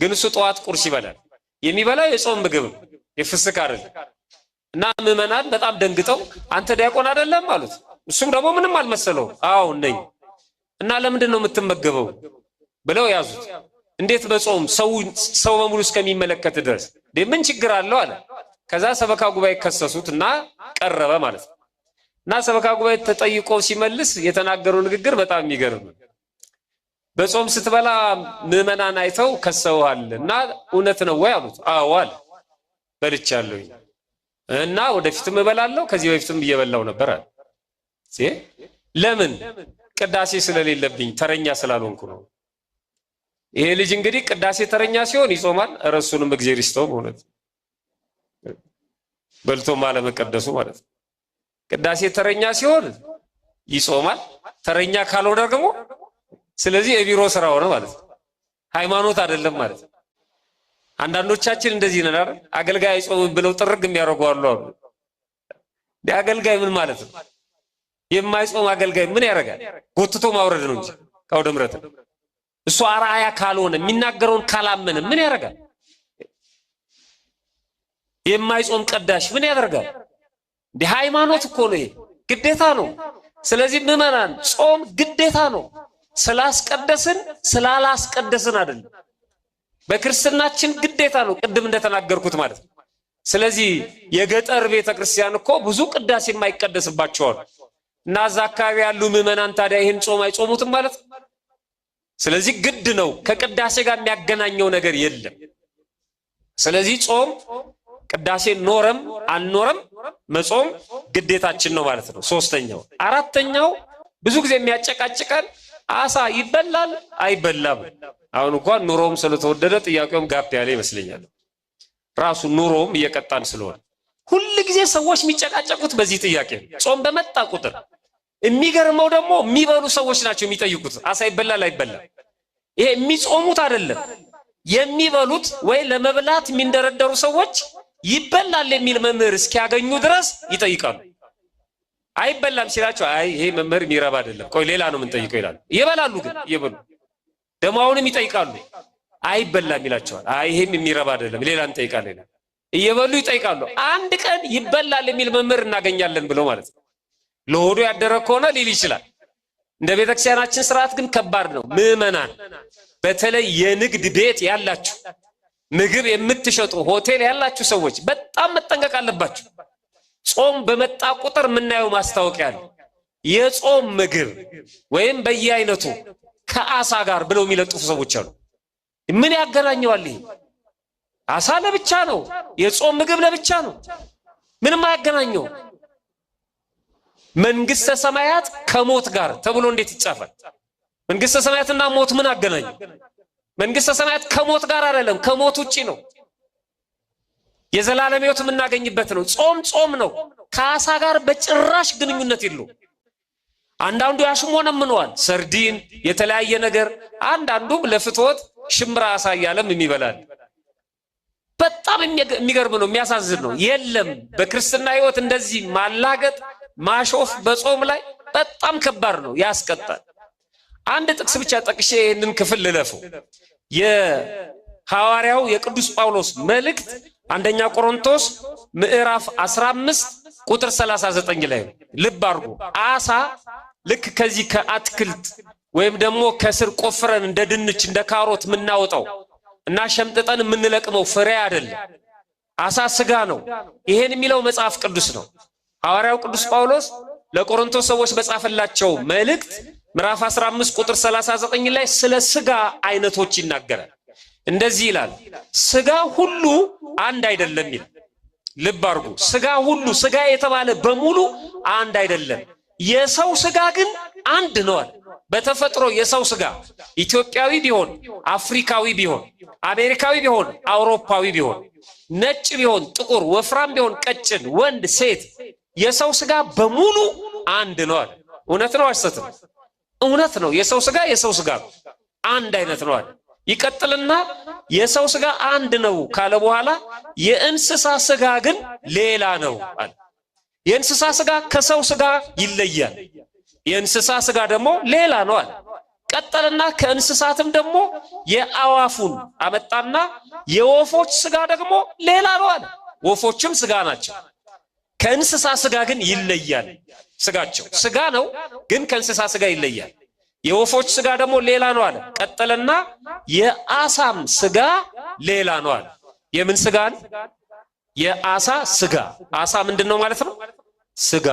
ግን እሱ ጠዋት ቁርስ ይበላል። የሚበላው የጾም ምግብ ነው፣ የፍስክ አይደለም። እና ምዕመናን በጣም ደንግጠው አንተ ዲያቆን አይደለም አሉት። እሱም ደግሞ ምንም አልመሰለው። አዎ ነኝ። እና ለምንድን ነው የምትመገበው ብለው ያዙት። እንዴት በጾም ሰው በሙሉ እስከሚመለከት ድረስ ምን ችግር አለው አለ። ከዛ ሰበካ ጉባኤ ከሰሱት እና ቀረበ ማለት ነው። እና ሰበካ ጉባኤ ተጠይቆ ሲመልስ የተናገረው ንግግር በጣም የሚገርም ነው። በጾም ስትበላ ምዕመናን አይተው ከሰውሃል እና እውነት ነው ወይ አሉት። አዎ አለ። በልቻለሁ እና ወደፊትም እበላለሁ፣ ከዚህ በፊትም እየበላው ነበር አለ። ለምን? ቅዳሴ ስለሌለብኝ ተረኛ ስላልሆንኩ ነው። ይሄ ልጅ እንግዲህ ቅዳሴ ተረኛ ሲሆን ይጾማል፣ እረሱንም እግዚአብሔር ይስጠው ማለት በልቶም አለመቀደሱ ማለት ነው። ቅዳሴ ተረኛ ሲሆን ይጾማል፣ ተረኛ ካልሆነ ደግሞ ስለዚህ የቢሮ ስራ ሆነ ማለት ነው። ሃይማኖት አይደለም ማለት ነው። አንዳንዶቻችን እንደዚህ ነን አይደል? አገልጋይ አይጾምም ብለው ጥርግ የሚያደርጉ አሉ። አገልጋይ ምን ማለት ነው? የማይጾም አገልጋይ ምን ያደርጋል? ጎትቶ ማውረድ ነው እንጂ ከአውደ ምሕረት እሱ አርአያ ካልሆነ የሚናገረውን ካላመነ ምን ያደርጋል? የማይጾም ቀዳሽ ምን ያደርጋል? እንደ ሃይማኖት እኮ ነው፣ ግዴታ ነው። ስለዚህ ምዕመናን ጾም ግዴታ ነው። ስላስቀደስን ስላላስቀደስን አይደለም። በክርስትናችን ግዴታ ነው፣ ቅድም እንደተናገርኩት ማለት ነው። ስለዚህ የገጠር ቤተክርስቲያን እኮ ብዙ ቅዳሴ የማይቀደስባቸው አሉ እና እዛ አካባቢ ያሉ ምዕመናን ታዲያ ይህን ጾም አይጾሙትም ማለት ነው። ስለዚህ ግድ ነው፣ ከቅዳሴ ጋር የሚያገናኘው ነገር የለም። ስለዚህ ጾም ቅዳሴ ኖረም አልኖረም መጾም ግዴታችን ነው ማለት ነው። ሶስተኛው አራተኛው ብዙ ጊዜ የሚያጨቃጭቀን አሳ ይበላል አይበላም። አሁን እንኳን ኑሮም ስለተወደደ ጥያቄውም ጋፕ ያለ ይመስለኛል። ራሱ ኑሮም እየቀጣን ስለሆነ ሁሉ ጊዜ ሰዎች የሚጨቃጨቁት በዚህ ጥያቄ ነው። ጾም በመጣ ቁጥር የሚገርመው ደግሞ የሚበሉ ሰዎች ናቸው የሚጠይቁት አሳ ይበላል አይበላም። ይሄ የሚጾሙት አይደለም የሚበሉት፣ ወይ ለመብላት የሚንደረደሩ ሰዎች ይበላል የሚል መምህር እስኪያገኙ ድረስ ይጠይቃሉ። አይበላም ሲላቸው አይ ይሄ መምህር የሚረባ አይደለም፣ ቆይ ሌላ ነው የምንጠይቀው ይላሉ። ይበላሉ ግን እየበሉ ደግሞ አሁንም ይጠይቃሉ። አይበላም ይላቸዋል። አይ ይሄም የሚረባ አይደለም ሌላ እንጠይቃለን ይላል። እየበሉ ይጠይቃሉ። አንድ ቀን ይበላል የሚል መምህር እናገኛለን ብለው ማለት ነው። ለሆዱ ያደረ ከሆነ ሊል ይችላል። እንደ ቤተክርስቲያናችን ስርዓት ግን ከባድ ነው። ምዕመናን በተለይ የንግድ ቤት ያላችሁ፣ ምግብ የምትሸጡ ሆቴል ያላችሁ ሰዎች በጣም መጠንቀቅ አለባችሁ። ጾም በመጣ ቁጥር የምናየው ማስታወቂያ አለ። የጾም ምግብ ወይም በየአይነቱ ከአሳ ጋር ብለው የሚለጥፉ ሰዎች አሉ። ምን ያገናኘዋል? ይሄ አሳ ለብቻ ነው፣ የጾም ምግብ ለብቻ ነው። ምንም አያገናኘው። መንግስተ ሰማያት ከሞት ጋር ተብሎ እንዴት ይጻፋል? መንግስተ ሰማያትና ሞት ምን አገናኘው? መንግስተ ሰማያት ከሞት ጋር አይደለም፣ ከሞት ውጪ ነው። የዘላለም ሕይወት የምናገኝበት ነው። ጾም ነው። ከአሳ ጋር በጭራሽ ግንኙነት የለውም። አንዳንዱ ያሽሞነምነዋል፣ ሰርዲን የተለያየ ነገር፣ አንዳንዱም ለፍትወት ሽምራ አሳ እያለም የሚበላል። በጣም የሚገርም ነው፣ የሚያሳዝን ነው። የለም በክርስትና ሕይወት እንደዚህ ማላገጥ ማሾፍ በጾም ላይ በጣም ከባድ ነው፣ ያስቀጣል። አንድ ጥቅስ ብቻ ጠቅሼ ይህንን ክፍል ልለፈው። የሐዋርያው የቅዱስ ጳውሎስ መልእክት አንደኛ ቆሮንቶስ ምዕራፍ 15 ቁጥር 39 ላይ ልብ አድርጉ። አሳ ልክ ከዚህ ከአትክልት ወይም ደግሞ ከስር ቆፍረን እንደ ድንች እንደ ካሮት የምናወጣው እና ሸምጥጠን የምንለቅመው ፍሬ አይደለም። አሳ ስጋ ነው። ይሄን የሚለው መጽሐፍ ቅዱስ ነው። ሐዋርያው ቅዱስ ጳውሎስ ለቆሮንቶስ ሰዎች በጻፈላቸው መልእክት ምዕራፍ 15 ቁጥር 39 ላይ ስለ ስጋ አይነቶች ይናገራል። እንደዚህ ይላል፣ ስጋ ሁሉ አንድ አይደለም ይላል። ልብ አድርጉ፣ ስጋ ሁሉ፣ ስጋ የተባለ በሙሉ አንድ አይደለም። የሰው ስጋ ግን አንድ ነው አለ። በተፈጥሮ የሰው ስጋ ኢትዮጵያዊ ቢሆን፣ አፍሪካዊ ቢሆን፣ አሜሪካዊ ቢሆን፣ አውሮፓዊ ቢሆን፣ ነጭ ቢሆን፣ ጥቁር፣ ወፍራም ቢሆን፣ ቀጭን፣ ወንድ፣ ሴት፣ የሰው ስጋ በሙሉ አንድ ነው አለ። እውነት ነው አይሰትም? እውነት ነው። የሰው ስጋ የሰው ስጋ አንድ አይነት ነው አለ። ይቀጥልና የሰው ስጋ አንድ ነው ካለ በኋላ የእንስሳ ስጋ ግን ሌላ ነው አለ። የእንስሳ ስጋ ከሰው ስጋ ይለያል። የእንስሳ ስጋ ደግሞ ሌላ ነው አለ። ቀጠልና ከእንስሳትም ደግሞ የአዋፉን አመጣና የወፎች ስጋ ደግሞ ሌላ ነው አለ። ወፎችም ስጋ ናቸው፣ ከእንስሳ ስጋ ግን ይለያል። ስጋቸው ስጋ ነው ግን ከእንስሳ ስጋ ይለያል። የወፎች ስጋ ደግሞ ሌላ ነው አለ። ቀጠለና የአሳም ስጋ ሌላ ነው አለ። የምን ስጋን? የአሳ ስጋ። አሳ ምንድነው ማለት ነው? ስጋ።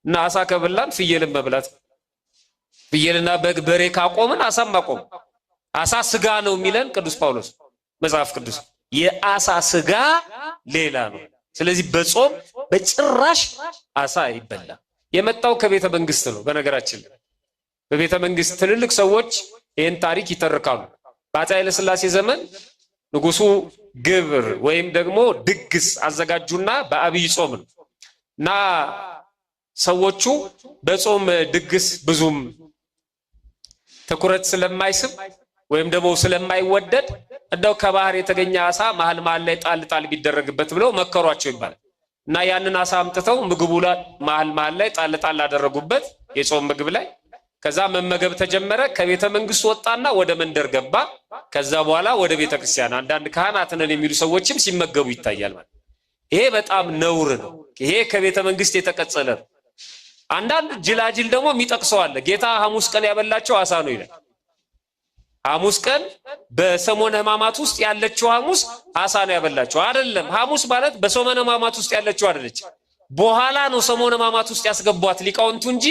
እና አሳ ከበላን ፍየልን መብላት፣ ፍየልና በግ በሬ ካቆምን አሳም ማቆም። አሳ ስጋ ነው የሚለን ቅዱስ ጳውሎስ መጽሐፍ ቅዱስ። የአሳ ስጋ ሌላ ነው። ስለዚህ በጾም በጭራሽ አሳ ይበላ። የመጣው ከቤተ መንግስት ነው። በነገራችን በቤተ መንግስት ትልልቅ ሰዎች ይህን ታሪክ ይተርካሉ። በአፄ ኃይለ ሥላሴ ዘመን ንጉሱ ግብር ወይም ደግሞ ድግስ አዘጋጁና በአብይ ጾም ነው እና ሰዎቹ በጾም ድግስ ብዙም ትኩረት ስለማይስብ ወይም ደግሞ ስለማይወደድ እንደው ከባህር የተገኘ አሳ መሃል ላይ ጣል ጣል ቢደረግበት ብለው መከሯቸው ይባላል። እና ያንን አሳ አምጥተው ምግቡ ላይ መሃል ላይ ጣል ጣል አደረጉበት የጾም ምግብ ላይ። ከዛ መመገብ ተጀመረ። ከቤተ መንግስት ወጣና ወደ መንደር ገባ። ከዛ በኋላ ወደ ቤተ ክርስቲያን አንዳንድ ካህናት ነን የሚሉ ሰዎችም ሲመገቡ ይታያል ማለት። ይሄ በጣም ነውር ነው። ይሄ ከቤተ መንግስት የተቀጸለ ነው። አንዳንድ ጅላጅል ደግሞ የሚጠቅሰው አለ። ጌታ ሐሙስ ቀን ያበላቸው አሳ ነው ይላል። ሐሙስ ቀን በሰሞነ ሕማማት ውስጥ ያለችው ሐሙስ አሳ ነው ያበላቸው። አይደለም፣ ሐሙስ ማለት በሰሞነ ሕማማት ውስጥ ያለችው አይደለች። በኋላ ነው ሰሞነ ሕማማት ውስጥ ያስገቧት ሊቃውንቱ እንጂ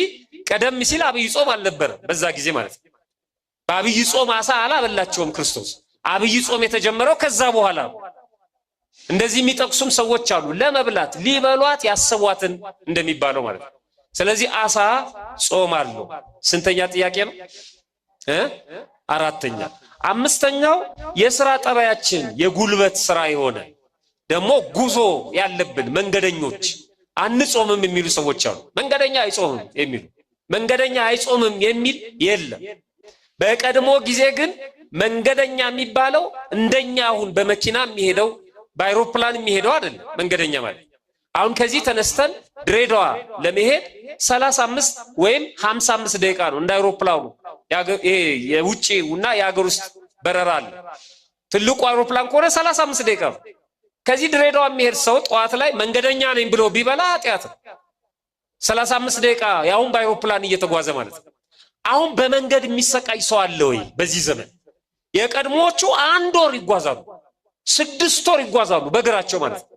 ቀደም ሲል አብይ ጾም አልነበረም በዛ ጊዜ ማለት ነው። በአብይ ጾም አሳ አላበላቸውም ክርስቶስ። አብይ ጾም የተጀመረው ከዛ በኋላ ነው። እንደዚህ የሚጠቅሱም ሰዎች አሉ፣ ለመብላት ሊበሏት ያሰቧትን እንደሚባለው ማለት ነው። ስለዚህ አሳ ጾም አለው። ስንተኛ ጥያቄ ነው? አራተኛ። አምስተኛው የሥራ ጠባያችን የጉልበት ስራ የሆነ ደግሞ ጉዞ ያለብን መንገደኞች አንጾምም የሚሉ ሰዎች አሉ። መንገደኛ አይጾምም የሚሉ፣ መንገደኛ አይጾምም የሚል የለም። በቀድሞ ጊዜ ግን መንገደኛ የሚባለው እንደኛ አሁን በመኪና የሚሄደው በአይሮፕላን የሚሄደው አይደለም። መንገደኛ ማለት አሁን ከዚህ ተነስተን ድሬዳዋ ለመሄድ 35 ወይም 55 ደቂቃ ነው እንደ አይሮፕላኑ። ይሄ የውጪውና የሀገር ውስጥ በረራ አለ። ትልቁ አይሮፕላን ከሆነ 35 ደቂቃ ነው። ከዚህ ድሬዳዋ የሚሄድ ሰው ጠዋት ላይ መንገደኛ ነኝ ብሎ ቢበላ ኃጢአት ነው። 35 ደቂቃ ያሁን በአይሮፕላን እየተጓዘ ማለት ነው። አሁን በመንገድ የሚሰቃይ ሰው አለ ወይ? በዚህ ዘመን የቀድሞቹ 1 ወር ይጓዛሉ፣ 6 ወር ይጓዛሉ በእግራቸው ማለት ነው።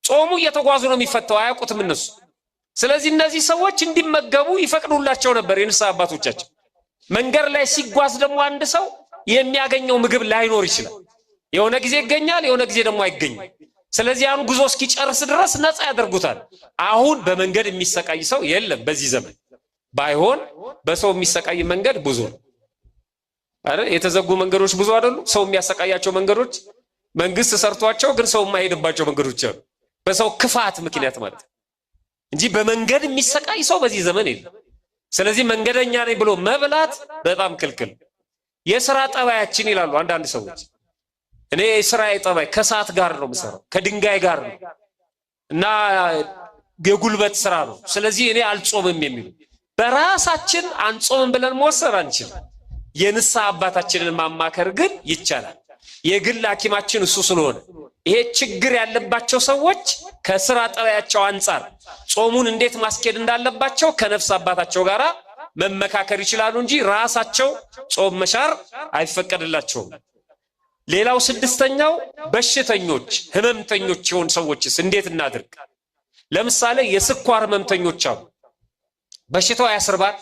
ጾሙ እየተጓዙ ነው የሚፈታው፣ አያውቁትም እነሱ። ስለዚህ እነዚህ ሰዎች እንዲመገቡ ይፈቅዱላቸው ነበር የንስሐ አባቶቻቸው። መንገድ ላይ ሲጓዝ ደግሞ አንድ ሰው የሚያገኘው ምግብ ላይኖር ይችላል። የሆነ ጊዜ ይገኛል፣ የሆነ ጊዜ ደግሞ አይገኝም። ስለዚህ አሁን ጉዞ እስኪጨርስ ድረስ ነፃ ያደርጉታል። አሁን በመንገድ የሚሰቃይ ሰው የለም በዚህ ዘመን። ባይሆን በሰው የሚሰቃይ መንገድ ብዙ ነው አይደል? የተዘጉ መንገዶች ብዙ አይደሉ? ሰው የሚያሰቃያቸው መንገዶች መንግስት ሰርቷቸው ግን ሰው የማይሄድባቸው መንገዶች አሉ፣ በሰው ክፋት ምክንያት ማለት እንጂ በመንገድ የሚሰቃይ ሰው በዚህ ዘመን የለም። ስለዚህ መንገደኛ ነኝ ብሎ መብላት በጣም ክልክል። የሥራ ጠባያችን ይላሉ አንዳንድ ሰዎች። እኔ የሥራዬ ጠባይ ከሰዓት ጋር ነው የምሰራው፣ ከድንጋይ ጋር ነው እና የጉልበት ስራ ነው፣ ስለዚህ እኔ አልጾምም የሚሉ በራሳችን አንጾምም ብለን መወሰን አንችልም። የንስሐ አባታችንን ማማከር ግን ይቻላል። የግል ሐኪማችን እሱ ስለሆነ ይሄ ችግር ያለባቸው ሰዎች ከሥራ ጠባያቸው አንጻር ጾሙን እንዴት ማስኬድ እንዳለባቸው ከነፍስ አባታቸው ጋር መመካከር ይችላሉ እንጂ ራሳቸው ጾም መሻር አይፈቀድላቸውም። ሌላው ስድስተኛው በሽተኞች ህመምተኞች የሆኑ ሰዎችስ እንዴት እናድርግ? ለምሳሌ የስኳር ህመምተኞች አሉ። በሽታው ያስርባል።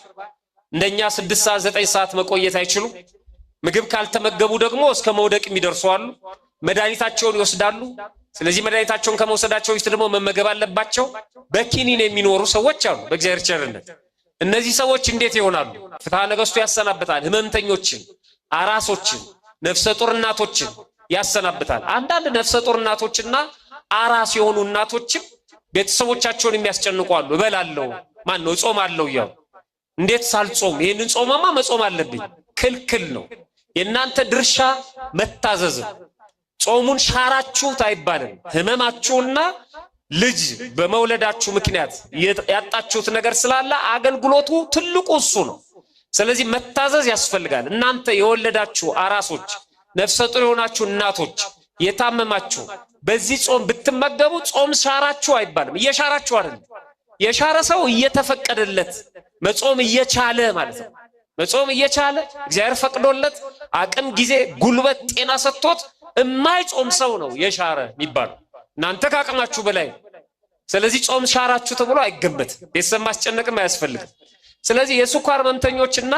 እንደኛ 6 ሰዓት 9 ሰዓት መቆየት አይችሉም። ምግብ ካልተመገቡ ደግሞ እስከ መውደቅ የሚደርሱ አሉ። መድኃኒታቸውን ይወስዳሉ። ስለዚህ መድኃኒታቸውን ከመውሰዳቸው በፊት ደግሞ መመገብ አለባቸው። በኪኒን የሚኖሩ ሰዎች አሉ በእግዚአብሔር ቸርነት። እነዚህ ሰዎች እንዴት ይሆናሉ? ፍትሐ ነገሥቱ ያሰናብታል። ህመምተኞችን፣ አራሶችን፣ ነፍሰ ጡር እናቶችን ያሰናብታል። አንዳንድ ነፍሰ ጡር እናቶችና አራስ የሆኑ እናቶችም ቤተሰቦቻቸውን የሚያስጨንቁ አሉ። እበላለሁ ማን ነው እጾማለሁ እያሉ እንዴት ሳልጾም ይህንን ጾማማ መጾም አለብኝ? ክልክል ነው። የእናንተ ድርሻ መታዘዝ። ጾሙን ሻራችሁት አይባልም። ህመማችሁና ልጅ በመውለዳችሁ ምክንያት ያጣችሁት ነገር ስላለ አገልግሎቱ ትልቁ እሱ ነው። ስለዚህ መታዘዝ ያስፈልጋል። እናንተ የወለዳችሁ አራሶች፣ ነፍሰ ጡር የሆናችሁ እናቶች፣ የታመማችሁ በዚህ ጾም ብትመገቡ ጾም ሻራችሁ አይባልም። እየሻራችሁ አይደለም። የሻረ ሰው እየተፈቀደለት መጾም እየቻለ ማለት ነው። መጾም እየቻለ እግዚአብሔር ፈቅዶለት አቅም፣ ጊዜ፣ ጉልበት፣ ጤና ሰጥቶት የማይጾም ሰው ነው የሻረ የሚባለው። እናንተ ካቅማችሁ በላይ። ስለዚህ ጾም ሻራችሁ ተብሎ አይገመትም። ቤተሰብ ማስጨነቅም አያስፈልግም። ስለዚህ የስኳር ህመምተኞችና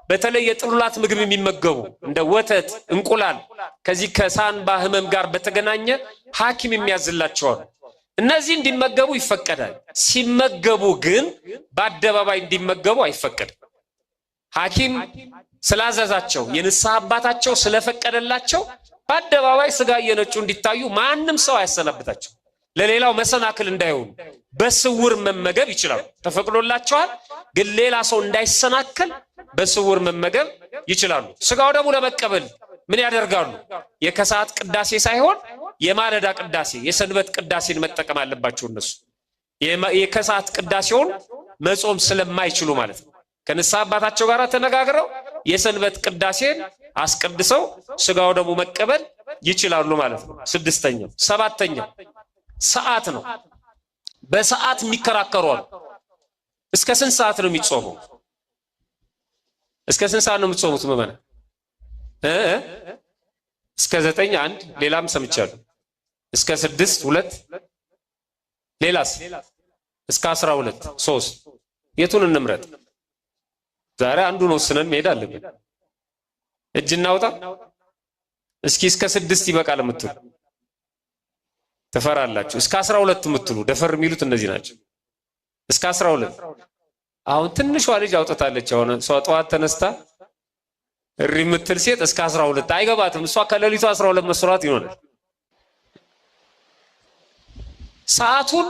በተለይ የጥሉላት ምግብ የሚመገቡ እንደ ወተት፣ እንቁላል ከዚህ ከሳንባ ህመም ጋር በተገናኘ ሐኪም የሚያዝላቸው እነዚህ እንዲመገቡ ይፈቀዳል። ሲመገቡ ግን በአደባባይ እንዲመገቡ አይፈቀድም። ሐኪም ስላዘዛቸው የንስሐ አባታቸው ስለፈቀደላቸው በአደባባይ ስጋ እየነጩ እንዲታዩ ማንም ሰው አያሰናብታቸው። ለሌላው መሰናክል እንዳይሆኑ በስውር መመገብ ይችላሉ። ተፈቅዶላቸዋል። ግን ሌላ ሰው እንዳይሰናከል በስውር መመገብ ይችላሉ። ስጋው ደግሞ ለመቀበል ምን ያደርጋሉ? የከሰዓት ቅዳሴ ሳይሆን የማለዳ ቅዳሴ፣ የሰንበት ቅዳሴን መጠቀም አለባቸው። እነሱ የከሰዓት ቅዳሴውን መጾም ስለማይችሉ ማለት ነው። ከንስሐ አባታቸው ጋር ተነጋግረው የሰንበት ቅዳሴን አስቀድሰው ስጋው ደግሞ መቀበል ይችላሉ ማለት ነው። ስድስተኛው ሰባተኛው ሰዓት ነው። በሰዓት የሚከራከሩ አሉ። እስከ ስንት ሰዓት ነው የሚጾመው? እስከ ስንት ሰዓት ነው የምትጾሙት ምዕመናን? እስከ 9 1 ሌላም ሰምቻለሁ። እስከ 6 2 ሌላስ እስከ 12 3 የቱን እንምረጥ? ዛሬ አንዱን ወስነን መሄድ አለብን። እጅ እናውጣ እስኪ። እስከ 6 ይበቃል የምትሉ ተፈራላችሁ። እስከ 12 የምትሉ ደፈር የሚሉት እነዚህ ናቸው። እስከ 12 አሁን ትንሿ ልጅ አውጥታለች። አሁን እሷ ጠዋት ተነስታ እሪ የምትል ሴት እስከ 12 አይገባትም። እሷ ከሌሊቱ 12 መስራት ይሆናል። ሰዓቱን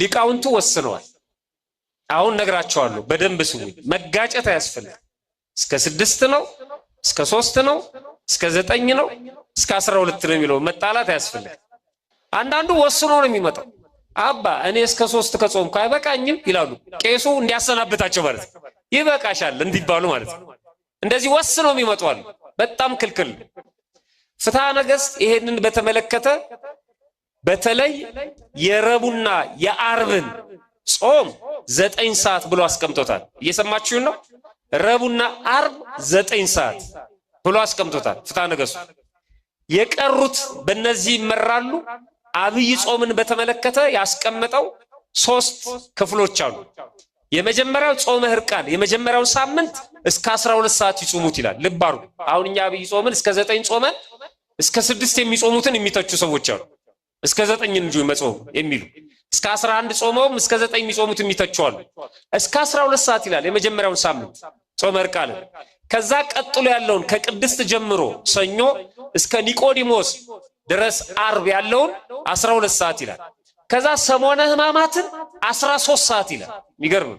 ሊቃውንቱ ወስነዋል። አሁን ነግራቸዋለሁ። በደንብ ስሙኝ። መጋጨት አያስፈልግም። እስከ 6 ነው፣ እስከ 3 ነው፣ እስከ 9 ነው፣ እስከ 12 ነው የሚለው መጣላት አያስፈልግም። አንዳንዱ ወስኖ ነው የሚመጣው። አባ እኔ እስከ 3 ከጾምኩ አይበቃኝም ይላሉ። ቄሱ እንዲያሰናብታቸው ማለት ነው። ይበቃሻል እንዲባሉ ማለት ነው። እንደዚህ ወስነው የሚመጡ አሉ። በጣም ክልክል። ፍትሐ ነገሥት ይሄንን በተመለከተ በተለይ የረቡዕና የዓርብን ጾም 9 ሰዓት ብሎ አስቀምጦታል። እየሰማችሁ ነው? ረቡዕና ዓርብ 9 ሰዓት ብሎ አስቀምጦታል ፍትሐ ነገሥቱ። የቀሩት በእነዚህ ይመራሉ። አብይ ጾምን በተመለከተ ያስቀመጠው 3 ክፍሎች አሉ። የመጀመሪያው ጾመ ሕርቃል የመጀመሪያው ሳምንት እስከ 12 ሰዓት ይጾሙት ይላል። ልብ አድርጉ። አሁን እኛ አብይ ጾምን እስከ 9 ጾመን እስከ 6 የሚጾሙትን የሚተቹ ሰዎች አሉ። እስከ 9 እንጂ መጾም የሚሉ እስከ 11 ጾመውም እስከ 9 የሚጾሙት የሚተቹ አሉ። እስከ 12 ሰዓት ይላል የመጀመሪያው ሳምንት ጾመ ሕርቃል። ከዛ ቀጥሎ ያለውን ከቅድስት ጀምሮ ሰኞ እስከ ኒቆዲሞስ ድረስ ዓርብ ያለውን 12 ሰዓት ይላል። ከዛ ሰሞነ ሕማማትን 13 ሰዓት ይላል። የሚገርም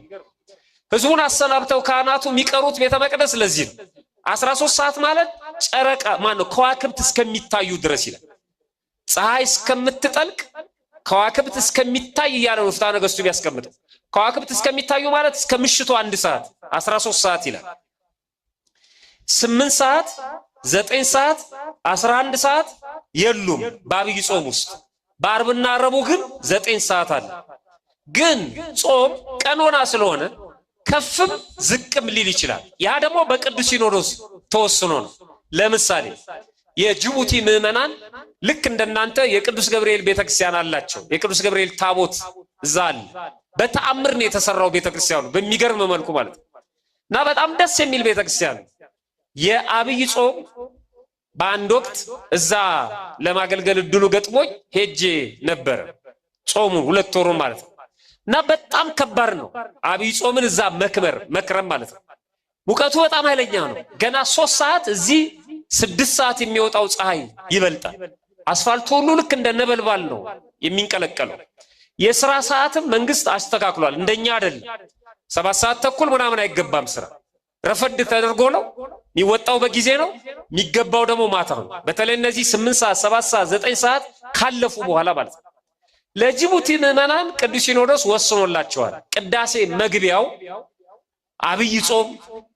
ህዝቡን አሰናብተው ካህናቱ የሚቀሩት ቤተ መቅደስ ለዚህ ነው። 13 ሰዓት ማለት ጨረቃ ማነው ከዋክብት እስከሚታዩ ድረስ ይላል። ፀሐይ እስከምትጠልቅ ከዋክብት እስከሚታይ እያለ ነው ፍትሐ ነገሥቱ ቢያስቀምጠው። ከዋክብት እስከሚታዩ ማለት እስከ ምሽቱ 1 ሰዓት 13 ሰዓት ይላል። 8 ሰዓት 9 ሰዓት 11 ሰዓት የሉም በአብይ ጾም ውስጥ። በዓርብና ረቡዕ ግን 9 ሰዓት አለ። ግን ጾም ቀኖና ስለሆነ ከፍም ዝቅም ሊል ይችላል። ያ ደግሞ በቅዱስ ሲኖዶስ ተወስኖ ነው። ለምሳሌ የጅቡቲ ምዕመናን ልክ እንደናንተ የቅዱስ ገብርኤል ቤተክርስቲያን አላቸው። የቅዱስ ገብርኤል ታቦት እዛ አለ። በተአምር ነው የተሰራው ቤተክርስቲያኑ በሚገርም መልኩ ማለት ነው። እና በጣም ደስ የሚል ቤተክርስቲያን የአብይ ጾም በአንድ ወቅት እዛ ለማገልገል እድሉ ገጥሞኝ ሄጄ ነበር። ጾሙን 2 ወሩን ማለት ነው። እና በጣም ከባድ ነው አብይ ጾምን እዛ መክረም ማለት ነው። ሙቀቱ በጣም ኃይለኛ ነው። ገና 3 ሰዓት እዚህ 6 ሰዓት የሚወጣው ፀሐይ ይበልጣል። አስፋልቱ ሁሉ ልክ እንደ ነበልባል ነው የሚንቀለቀለው። የሥራ ሰዓትም መንግስት አስተካክሏል፣ እንደኛ አይደለም። 7 ሰዓት ተኩል ምናምን አይገባም ስራ፣ ረፈድ ተደርጎ ነው የሚወጣው፣ በጊዜ ነው የሚገባው ደግሞ ማታ ነው። በተለይ እነዚህ 8 ሰዓት 7 ሰዓት 9 ሰዓት ካለፉ በኋላ ማለት ነው። ለጅቡቲ ምዕመናን ቅዱስ ሲኖዶስ ወስኖላቸዋል። ቅዳሴ መግቢያው አብይ ጾም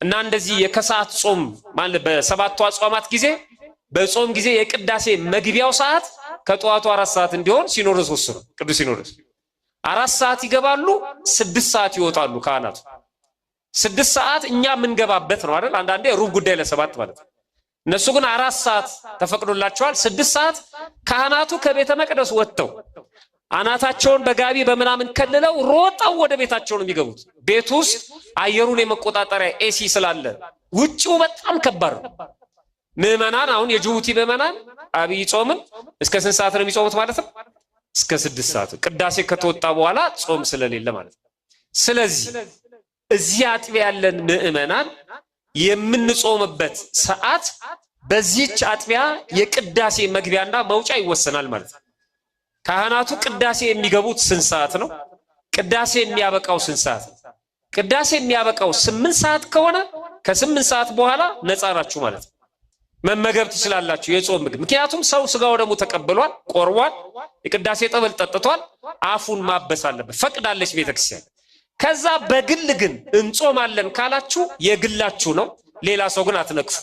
እና እንደዚህ የከሰዓት ጾም ማለት በሰባቱ አጽዋማት ጊዜ በጾም ጊዜ የቅዳሴ መግቢያው ሰዓት ከጠዋቱ 4 ሰዓት እንዲሆን ሲኖዶስ ወስኖ ቅዱስ ሲኖዶስ 4 ሰዓት ይገባሉ፣ 6 ሰዓት ይወጣሉ ካህናቱ። 6 ሰዓት እኛ የምንገባበት ነው አይደል? አንዳንዴ ሩብ ጉዳይ ለ7 ማለት ነው። እነሱ ግን 4 ሰዓት ተፈቅዶላቸዋል። 6 ሰዓት ካህናቱ ከቤተ መቅደስ ወጥተው አናታቸውን በጋቢ በመናምን ከልለው ሮጠው ወደ ቤታቸው ነው የሚገቡት። ቤት ውስጥ አየሩን የመቆጣጠሪያ ኤሲ ስላለ ውጪው በጣም ከባድ ነው። ምዕመናን አሁን የጅቡቲ ምዕመናን አብይ ጾምን እስከ 2 ሰዓት ነው የሚጾሙት ማለት ነው። እስከ 6 ሰዓት ቅዳሴ ከተወጣ በኋላ ጾም ስለሌለ ማለት ነው። ስለዚህ እዚህ አጥቢያ ያለን ምዕመናን የምንጾምበት ሰዓት በዚህች አጥቢያ የቅዳሴ መግቢያና መውጫ ይወሰናል ማለት ነው። ካህናቱ ቅዳሴ የሚገቡት 2 ሰዓት ነው። ቅዳሴ የሚያበቃው 2 ሰዓት ነው። ቅዳሴ የሚያበቃው 8 ሰዓት ከሆነ ከ8 ሰዓት በኋላ ነፃ ናችሁ ማለት ነው። መመገብ ትችላላችሁ የጾም ምግብ። ምክንያቱም ሰው ስጋው ደግሞ ተቀብሏል፣ ቆርቧል፣ የቅዳሴ ጠበል ጠጥቷል። አፉን ማበስ አለበት፣ ፈቅዳለች ቤተክርስቲያን። ከዛ በግል ግን እንጾማለን ካላችሁ የግላችሁ ነው። ሌላ ሰው ግን አትነቅፉ።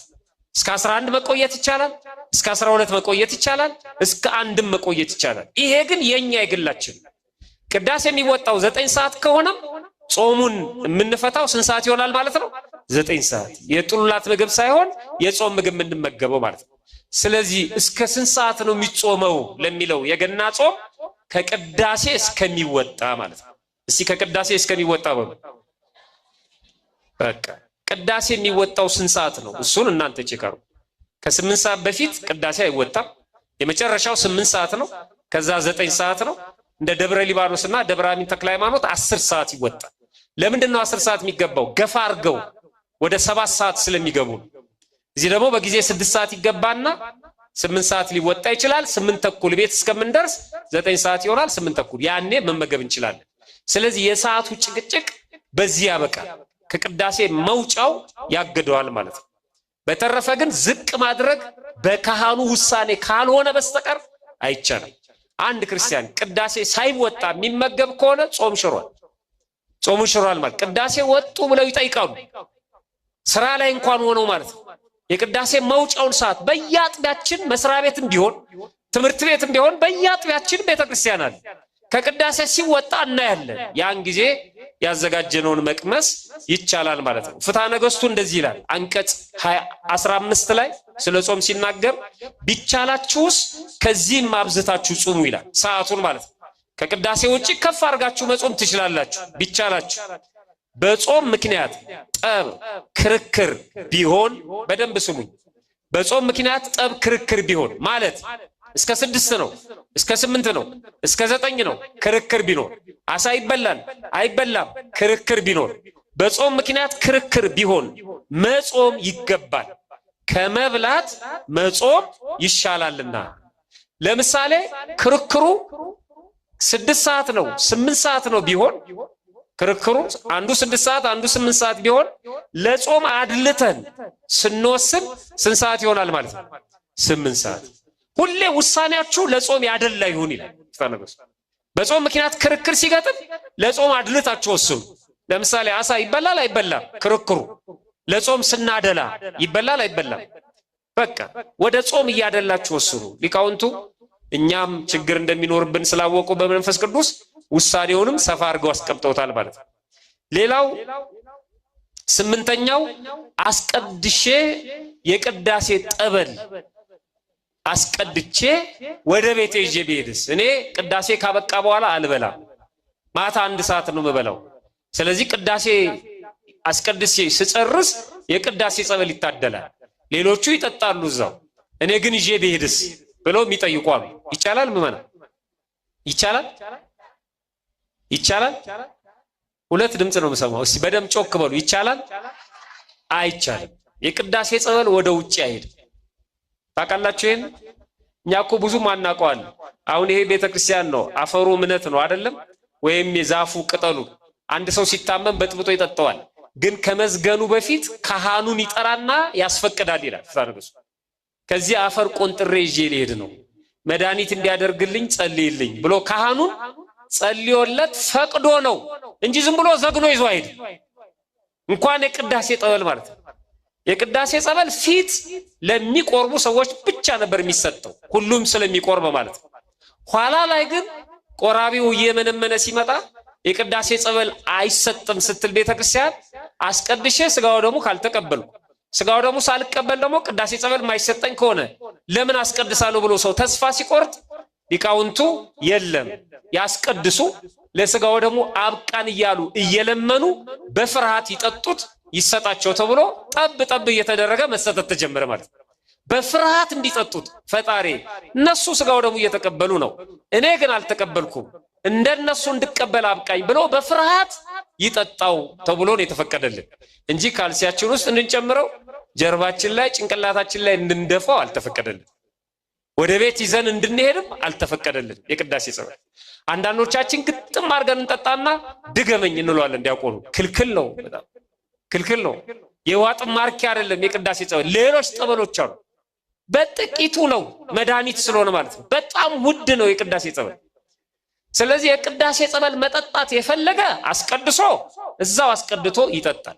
እስከ 11 መቆየት ይቻላል፣ እስከ 12 መቆየት ይቻላል፣ እስከ 1 መቆየት ይቻላል። ይሄ ግን የኛ የግላችን። ቅዳሴ የሚወጣው 9 ሰዓት ከሆነ ጾሙን የምንፈታው 2 ሰዓት ይሆናል ማለት ነው። 9 ሰዓት የጥሉላት ምግብ ሳይሆን የጾም ምግብ የምንመገበው ማለት ነው። ስለዚህ እስከ 2 ሰዓት ነው የሚጾመው ለሚለው የገና ጾም ከቅዳሴ እስከሚወጣ ማለት ነው። እስቲ ከቅዳሴ እስከሚወጣ በቃ ቅዳሴ የሚወጣው 2 ሰዓት ነው። እሱን እናንተ ጭቀሩ። ከ8 ሰዓት በፊት ቅዳሴ አይወጣም። የመጨረሻው 8 ሰዓት ነው። ከዛ 9 ሰዓት ነው። እንደ ደብረ ሊባኖስና ደብረ አሚን ተክለ ሃይማኖት 10 ሰዓት ይወጣል። ለምንድን ነው 10 ሰዓት የሚገባው? ገፋ አድርገው ወደ 7 ሰዓት ስለሚገቡ። እዚህ ደግሞ በጊዜ 6 ሰዓት ይገባና 8 ሰዓት ሊወጣ ይችላል። 8 ተኩል ቤት እስከምንደርስ 9 ሰዓት ይሆናል። 8 ተኩል ያኔ መመገብ እንችላለን። ስለዚህ የሰዓቱ ጭቅጭቅ በዚህ ያበቃል። ከቅዳሴ መውጫው ያገደዋል ማለት ነው። በተረፈ ግን ዝቅ ማድረግ በካህኑ ውሳኔ ካልሆነ በስተቀር አይቻልም። አንድ ክርስቲያን ቅዳሴ ሳይወጣ የሚመገብ ከሆነ ጾም ሽሯል፣ ጾሙ ሽሯል ማለት። ቅዳሴ ወጡ ብለው ይጠይቃሉ፣ ስራ ላይ እንኳን ሆነው ማለት ነው። የቅዳሴ መውጫውን ሰዓት በየአጥቢያችን መስሪያ ቤትም ቢሆን ትምህርት ቤትም ቢሆን በየአጥቢያችን ቤተክርስቲያን አለ። ከቅዳሴ ሲወጣ እናያለን። ያን ጊዜ ያዘጋጀነውን መቅመስ ይቻላል ማለት ነው። ፍትሐ ነገሥቱ እንደዚህ ይላል አንቀጽ 15 ላይ ስለ ጾም ሲናገር ቢቻላችሁስ ከዚህም አብዝታችሁ ጹሙ ይላል። ሰዓቱን ማለት ነው። ከቅዳሴ ውጪ ከፍ አድርጋችሁ መጾም ትችላላችሁ ቢቻላችሁ። በጾም ምክንያት ጠብ ክርክር ቢሆን በደንብ ስሙኝ። በጾም ምክንያት ጠብ ክርክር ቢሆን ማለት እስከ 6 ነው፣ እስከ 8 ነው፣ እስከ 9 ነው ክርክር ቢኖር፣ አሳ ይበላል አይበላም ክርክር ቢኖር፣ በጾም ምክንያት ክርክር ቢሆን መጾም ይገባል፣ ከመብላት መጾም ይሻላልና። ለምሳሌ ክርክሩ 6 ሰዓት ነው 8 ሰዓት ነው ቢሆን፣ ክርክሩ አንዱ 6 ሰዓት አንዱ 8 ሰዓት ቢሆን ለጾም አድልተን ስንወስን ስንት ሰዓት ይሆናል ማለት ነው? 8 ሰዓት። ሁሌ ውሳኔያችሁ ለጾም ያደላ ይሁን ይላል ተነገስ። በጾም ምክንያት ክርክር ሲገጥም ለጾም አድልታችሁ ወስኑ። ለምሳሌ አሳ ይበላል አይበላም ክርክሩ፣ ለጾም ስናደላ ይበላል አይበላም፣ በቃ ወደ ጾም እያደላችሁ ወስኑ። ሊቃውንቱ እኛም ችግር እንደሚኖርብን ስላወቁ በመንፈስ ቅዱስ ውሳኔውንም ሰፋ አድርገው አስቀምጠውታል ማለት ነው። ሌላው 8ኛው አስቀድሼ የቅዳሴ ጠበል አስቀድቼ ወደ ቤቴ ይዤ ብሄድስ? እኔ ቅዳሴ ካበቃ በኋላ አልበላም፣ ማታ 1 ሰዓት ነው የምበላው። ስለዚህ ቅዳሴ አስቀድሼ ስጨርስ የቅዳሴ ጸበል ይታደላል። ሌሎቹ ይጠጣሉ እዛው፣ እኔ ግን ይዤ ብሄድስ ብለው የሚጠይቁ አሉ። ይቻላል? ምመና ይቻላል? ይቻላል? ሁለት ድምፅ ነው የምሰማው። እስቲ በደምብ ጮክ በሉ። ይቻላል? አይቻልም። የቅዳሴ ጸበል ወደ ውጭ አይሄድም። ታውቃላችሁ ይሄን? እኛ እኮ ብዙም አናውቀዋለን። አሁን ይሄ ቤተክርስቲያን ነው፣ አፈሩ እምነት ነው አይደለም? ወይም የዛፉ ቅጠሉ አንድ ሰው ሲታመም በጥብጦ ይጠጣዋል። ግን ከመዝገኑ በፊት ካህኑን ይጠራና ያስፈቅዳል ይላል ፍትሐ ነገሥቱ። ከዚህ አፈር ቆንጥሬ ይዤ ሊሄድ ነው መድኃኒት እንዲያደርግልኝ ጸልይልኝ ብሎ ካህኑን ጸልዮለት ፈቅዶ ነው እንጂ ዝም ብሎ ዘግኖ ይዞ አይሄድ። እንኳን የቅዳሴ ጸበል ማለት ነው። የቅዳሴ ጸበል ፊት ለሚቆርቡ ሰዎች ብቻ ነበር የሚሰጠው፣ ሁሉም ስለሚቆርብ ማለት ነው። ኋላ ላይ ግን ቆራቢው እየመነመነ ሲመጣ የቅዳሴ ጸበል አይሰጥም ስትል ቤተክርስቲያን አስቀድሼ ስጋው ደግሞ ካልተቀበልኩ ስጋው ደግሞ ሳልቀበል ደግሞ ቅዳሴ ጸበል ማይሰጠኝ ከሆነ ለምን አስቀድሳለሁ ብሎ ሰው ተስፋ ሲቆርጥ ሊቃውንቱ የለም ያስቀድሱ ለስጋው ደግሞ አብቃን እያሉ እየለመኑ በፍርሃት ይጠጡት ይሰጣቸው ተብሎ ጠብ ጠብ እየተደረገ መሰጠት ተጀመረ ማለት ነው። በፍርሃት እንዲጠጡት ፈጣሪ እነሱ ስጋው ደግሞ እየተቀበሉ ነው፣ እኔ ግን አልተቀበልኩም እንደነሱ እንድቀበል አብቃኝ ብሎ በፍርሃት ይጠጣው ተብሎ ነው የተፈቀደልን እንጂ ካልሲያችን ውስጥ እንድንጨምረው ጀርባችን ላይ ጭንቅላታችን ላይ እንድንደፋው አልተፈቀደልን። ወደ ቤት ይዘን እንድንሄድም አልተፈቀደልን። የቅዳሴ ጸበል አንዳንዶቻችን ግጥም አድርገን እንጠጣና ድገመኝ እንለዋለን። እንዲያቆኑ ክልክል ነው፣ በጣም ክልክል ነው። የዋጥ ማርኪ አይደለም የቅዳሴ ጸበል። ሌሎች ጸበሎች አሉ፣ በጥቂቱ ነው መድኃኒት ስለሆነ ማለት ነው። በጣም ውድ ነው የቅዳሴ ጸበል። ስለዚህ የቅዳሴ ጸበል መጠጣት የፈለገ አስቀድሶ እዛው አስቀድቶ ይጠጣል።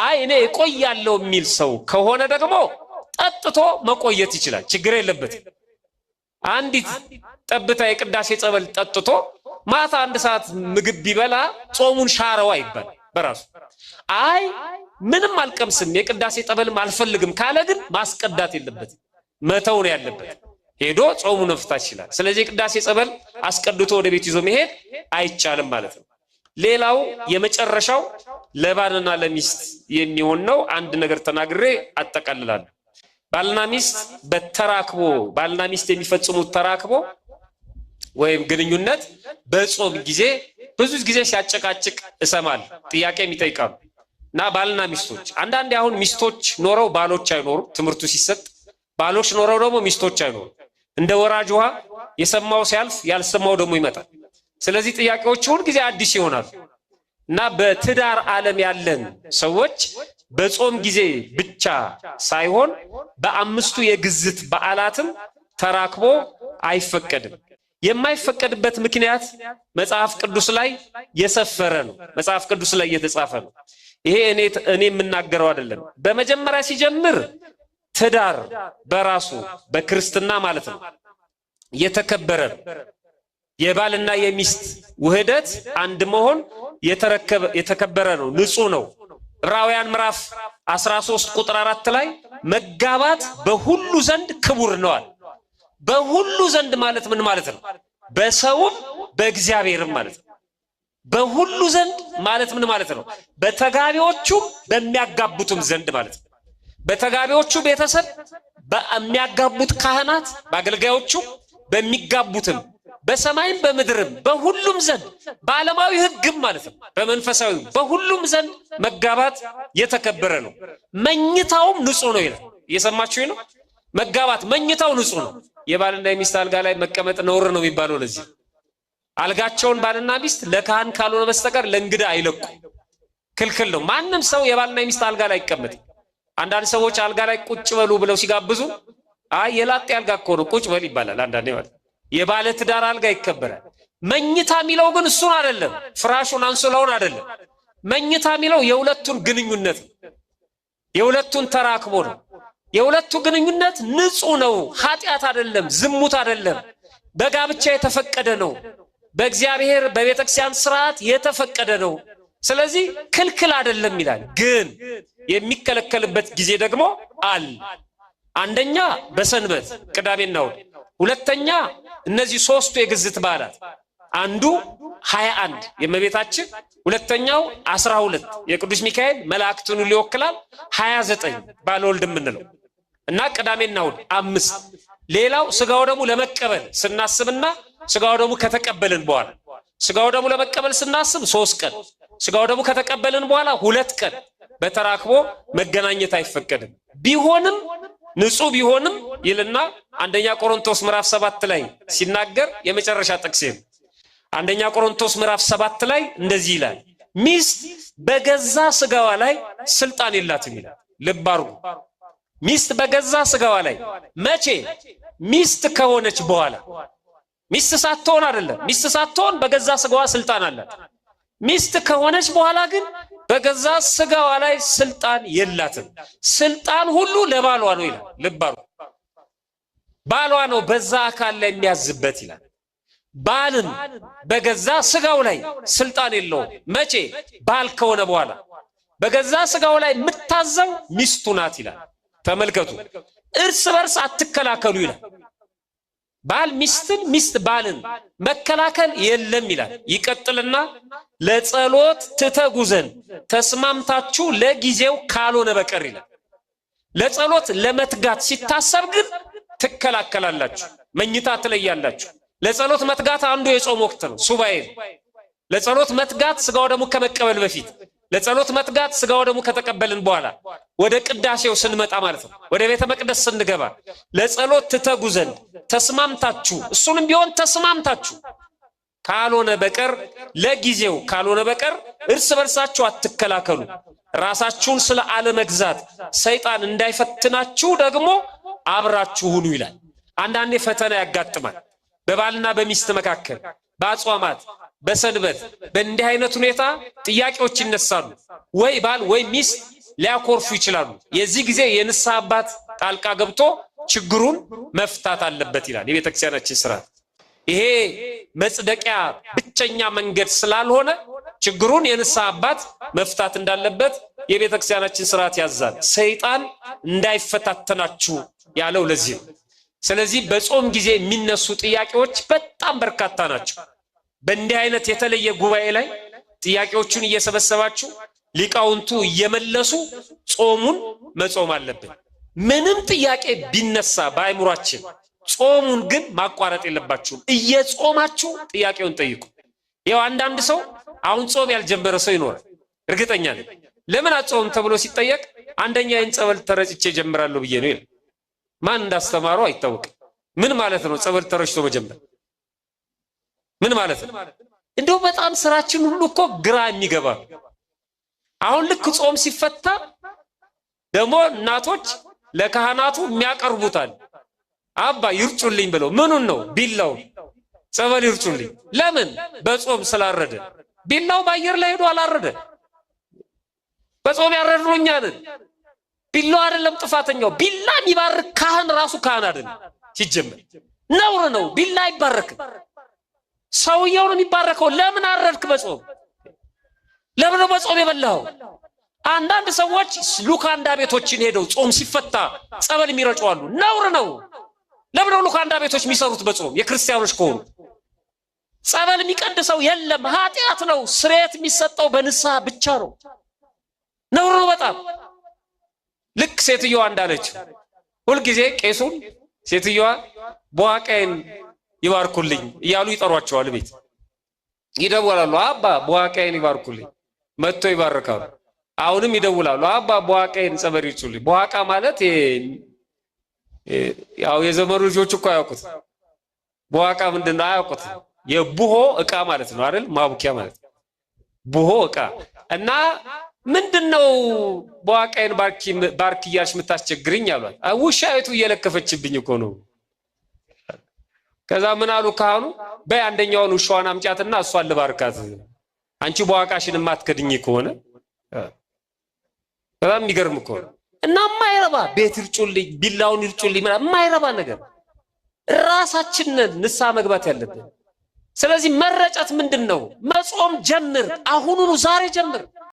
አይ እኔ እቆያለሁ የሚል ሰው ከሆነ ደግሞ ጠጥቶ መቆየት ይችላል፣ ችግር የለበትም። አንዲት ጠብታ የቅዳሴ ጸበል ጠጥቶ ማታ 1 ሰዓት ምግብ ቢበላ ጾሙን ሻረው አይባል በራሱ። አይ ምንም አልቀምስም የቅዳሴ ጸበልም አልፈልግም ካለ ግን ማስቀዳት የለበትም፣ መተው ነው ያለበት። ሄዶ ጾሙን መፍታት ይችላል። ስለዚህ ቅዳሴ ጸበል አስቀድቶ ወደ ቤት ይዞ መሄድ አይቻልም ማለት ነው። ሌላው የመጨረሻው ለባልና ለሚስት የሚሆን ነው። አንድ ነገር ተናግሬ አጠቃልላለሁ። ባልና ሚስት በተራክቦ ባልና ሚስት የሚፈጽሙት ተራክቦ ወይም ግንኙነት በጾም ጊዜ ብዙ ጊዜ ሲያጨቃጭቅ እሰማለሁ፣ ጥያቄ የሚጠይቃሉ። እና ባልና ሚስቶች አንዳንዴ አሁን ሚስቶች ኖረው ባሎች አይኖሩም፣ ትምህርቱ ሲሰጥ ባሎች ኖረው ደግሞ ሚስቶች አይኖሩም። እንደ ወራጅ ውሃ የሰማው ሲያልፍ ያልሰማው ደግሞ ይመጣል። ስለዚህ ጥያቄዎች ሁሉ ጊዜ አዲስ ይሆናሉ። እና በትዳር ዓለም ያለን ሰዎች በጾም ጊዜ ብቻ ሳይሆን በአምስቱ የግዝት በዓላትም ተራክቦ አይፈቀድም። የማይፈቀድበት ምክንያት መጽሐፍ ቅዱስ ላይ የሰፈረ ነው፣ መጽሐፍ ቅዱስ ላይ የተጻፈ ነው። ይሄ እኔ የምናገረው አይደለም። በመጀመሪያ ሲጀምር ትዳር በራሱ በክርስትና ማለት ነው የተከበረ ነው። የባልና የሚስት ውህደት አንድ መሆን የተከበረ ነው፣ ንጹህ ነው። ዕብራውያን ምዕራፍ 13 ቁጥር 4 ላይ መጋባት በሁሉ ዘንድ ክቡር ነዋል። በሁሉ ዘንድ ማለት ምን ማለት ነው? በሰውም በእግዚአብሔርም ማለት ነው። በሁሉ ዘንድ ማለት ምን ማለት ነው? በተጋቢዎቹም በሚያጋቡትም ዘንድ ማለት ነው። በተጋቢዎቹ ቤተሰብ፣ በሚያጋቡት ካህናት፣ በአገልጋዮቹ በሚጋቡትም በሰማይም በምድርም በሁሉም ዘንድ በዓለማዊ ሕግም ማለት ነው በመንፈሳዊ በሁሉም ዘንድ መጋባት የተከበረ ነው። መኝታውም ንጹህ ነው ይላል። እየሰማችሁ ነው? መጋባት መኝታው ንጹህ ነው። የባልና የሚስት አልጋ ላይ መቀመጥ ነውር ነው የሚባለው ለዚህ። አልጋቸውን ባልና ሚስት ለካህን ካልሆነ በስተቀር ለእንግዳ አይለቁ፣ ክልክል ነው። ማንም ሰው የባልና የሚስት አልጋ ላይ ይቀመጥ። አንዳንድ ሰዎች አልጋ ላይ ቁጭ በሉ ብለው ሲጋብዙ አይ የላጤ አልጋ እኮ ነው ቁጭ በል ይባላል። አንዳንዴ ማለት የባለ ትዳር አልጋ ይከበራል። መኝታ የሚለው ግን እሱን አይደለም፣ ፍራሹን አንሶላውን አይደለም። መኝታ የሚለው የሁለቱን ግንኙነት የሁለቱን ተራክቦ ነው። የሁለቱ ግንኙነት ንጹህ ነው፣ ኃጢአት አይደለም፣ ዝሙት አይደለም፣ በጋብቻ የተፈቀደ ነው፣ በእግዚአብሔር በቤተክርስቲያን ስርዓት የተፈቀደ ነው። ስለዚህ ክልክል አይደለም ይላል። ግን የሚከለከልበት ጊዜ ደግሞ አለ። አንደኛ በሰንበት ቅዳሜና እሑድ፣ ሁለተኛ እነዚህ ሶስቱ የግዝት በዓላት፣ አንዱ 21 የእመቤታችን፣ ሁለተኛው 12 የቅዱስ ሚካኤል መላእክቱን ሁሉ ይወክላል፣ 29 ባለወልድ የምንለው እና ቅዳሜና እሑድ 5። ሌላው ስጋው ደግሞ ለመቀበል ስናስብና ስጋው ደግሞ ከተቀበልን በኋላ ስጋው ደግሞ ለመቀበል ስናስብ 3 ቀን፣ ስጋው ደግሞ ከተቀበልን በኋላ 2 ቀን በተራክቦ መገናኘት አይፈቀድም። ቢሆንም ንጹህ ቢሆንም ይልና አንደኛ ቆሮንቶስ ምዕራፍ 7 ላይ ሲናገር የመጨረሻ ጥቅስ ነው። አንደኛ ቆሮንቶስ ምዕራፍ 7 ላይ እንደዚህ ይላል፣ ሚስት በገዛ ስጋዋ ላይ ስልጣን የላትም ይላል። ልብ አድርጉ። ሚስት በገዛ ስጋዋ ላይ መቼ? ሚስት ከሆነች በኋላ። ሚስት ሳትሆን አይደለም። ሚስት ሳትሆን በገዛ ስጋዋ ስልጣን አላት። ሚስት ከሆነች በኋላ ግን በገዛ ስጋዋ ላይ ስልጣን የላትም። ስልጣን ሁሉ ለባሏ ነው ይላል። ልብ አድርጉ። ባሏ ነው በዛ አካል ላይ የሚያዝበት ይላል። ባልም በገዛ ስጋው ላይ ስልጣን የለውም። መቼ? ባል ከሆነ በኋላ። በገዛ ስጋው ላይ የምታዘው ሚስቱ ናት ይላል። ተመልከቱ። እርስ በርስ አትከላከሉ ይላል። ባል ሚስትን፣ ሚስት ባልን መከላከል የለም ይላል። ይቀጥልና ለጸሎት ትተጉ ዘንድ ተስማምታችሁ ለጊዜው ካልሆነ በቀር ይላል። ለጸሎት ለመትጋት ሲታሰብ ግን ትከላከላላችሁ፣ መኝታ ትለያላችሁ። ለጸሎት መትጋት አንዱ የጾም ወቅት ነው፣ ሱባኤ። ለጸሎት መትጋት ስጋው ደግሞ ከመቀበል በፊት፣ ለጸሎት መትጋት ስጋው ደግሞ ከተቀበልን በኋላ፣ ወደ ቅዳሴው ስንመጣ ማለት ነው፣ ወደ ቤተ መቅደስ ስንገባ ለጸሎት ትተጉ ዘንድ ተስማምታችሁ፣ እሱንም ቢሆን ተስማምታችሁ ካልሆነ በቀር ለጊዜው ካልሆነ በቀር እርስ በርሳችሁ አትከላከሉ። ራሳችሁን ስለ አለመግዛት ሰይጣን እንዳይፈትናችሁ ደግሞ አብራችሁ ሁኑ ይላል። አንዳንዴ ፈተና ያጋጥማል በባልና በሚስት መካከል፣ በአጽዋማት፣ በሰንበት፣ በእንዲህ አይነት ሁኔታ ጥያቄዎች ይነሳሉ። ወይ ባል ወይ ሚስት ሊያኮርፉ ይችላሉ። የዚህ ጊዜ የንስሐ አባት ጣልቃ ገብቶ ችግሩን መፍታት አለበት ይላል የቤተክርስቲያናችን ስርዓት። ይሄ መጽደቂያ ብቸኛ መንገድ ስላልሆነ ችግሩን የንስሐ አባት መፍታት እንዳለበት የቤተክርስቲያናችን ስርዓት ያዛል። ሰይጣን እንዳይፈታተናችሁ ያለው ለዚህ ነው። ስለዚህ በጾም ጊዜ የሚነሱ ጥያቄዎች በጣም በርካታ ናቸው። በእንዲህ አይነት የተለየ ጉባኤ ላይ ጥያቄዎቹን እየሰበሰባችሁ ሊቃውንቱ እየመለሱ ጾሙን መጾም አለብን። ምንም ጥያቄ ቢነሳ በአይምሯችን ጾሙን ግን ማቋረጥ የለባችሁም። እየጾማችሁ ጥያቄውን ጠይቁ። ያው አንዳንድ ሰው አሁን ጾም ያልጀመረ ሰው ይኖራል። እርግጠኛ ነኝ ለምን አጾም ተብሎ ሲጠየቅ አንደኛ ይህን ጸበል ተረጭቼ ጀምራለሁ ብዬ ነው ይላል። ማን እንዳስተማረው አይታወቅም። ምን ማለት ነው ጸበል ተረጭቶ መጀመር? ምን ማለት ነው? እንደው በጣም ስራችን ሁሉ እኮ ግራ የሚገባ። አሁን ልክ ጾም ሲፈታ ደግሞ እናቶች ለካህናቱ የሚያቀርቡታል። አባ ይርጩልኝ ብለው ምኑን ነው? ቢላው ጸበል ይርጩልኝ። ለምን? በጾም ስላረደ። ቢላው በአየር ላይ ሄዶ አላረደ። በጾም ያረድነው እኛ ነን። ቢላው አይደለም ጥፋተኛው። ቢላ የሚባርክ ካህን ራሱ ካህን አይደለም። ሲጀመር ነውር ነው። ቢላ አይባረክም። ሰውየው ነው የሚባረከው። ለምን አረድክ በጾም? ለምን ነው በጾም የበላው? አንዳንድ ሰዎች ሉካንዳ ቤቶችን ሄደው ጾም ሲፈታ ጸበል የሚረጩ አሉ። ነውር ነው። ለምን ነው ሉካንዳ ቤቶች የሚሰሩት በጾም? የክርስቲያኖች ከሆኑ ጸበል የሚቀድሰው የለም፣ ኃጢአት ነው። ስርየት የሚሰጠው በንስሐ ብቻ ነው። ነውር ነው በጣም። ልክ ሴትዮዋ እንዳለች ሁልጊዜ ቄሱን ሴትዮዋ በዋቃዬን ይባርኩልኝ እያሉ ይጠሯቸዋል። ቤት ይደውላሉ። አባ በዋቃዬን ይባርኩልኝ፣ መጥቶ ይባርካሉ። አሁንም ይደውላሉ። አባ በዋቃዬን ጸበል ይርጩልኝ። በዋቃ ማለት ያው የዘመኑ ልጆች እኮ አያውቁት። በዋቃ ምንድነው አያውቁት። የቡሆ እቃ ማለት ነው አይደል? ማቡኪያ ማለት ቡሆ እቃ እና ምንድነው በዋቃዬን ባርክ እያልሽ የምታስቸግርኝ አሏት። ውሻይቱ እየለከፈችብኝ እኮ ነው። ከዛ ምን አሉ ካህኑ? በይ አንደኛውን ውሻዋን አምጫትና እሷን ልባርካት፣ አንቺ በዋቃሽን ማትከድኝ ከሆነ። በጣም የሚገርም እኮ ነው። እና የማይረባ ቤት ይርጩልኝ፣ ቢላውን ይርጩልኝ፣ የማይረባ ነገር። ራሳችንን ንስሐ መግባት ያለብን። ስለዚህ መረጨት ምንድነው? መጾም ጀምር፣ አሁኑኑ ዛሬ ጀምር።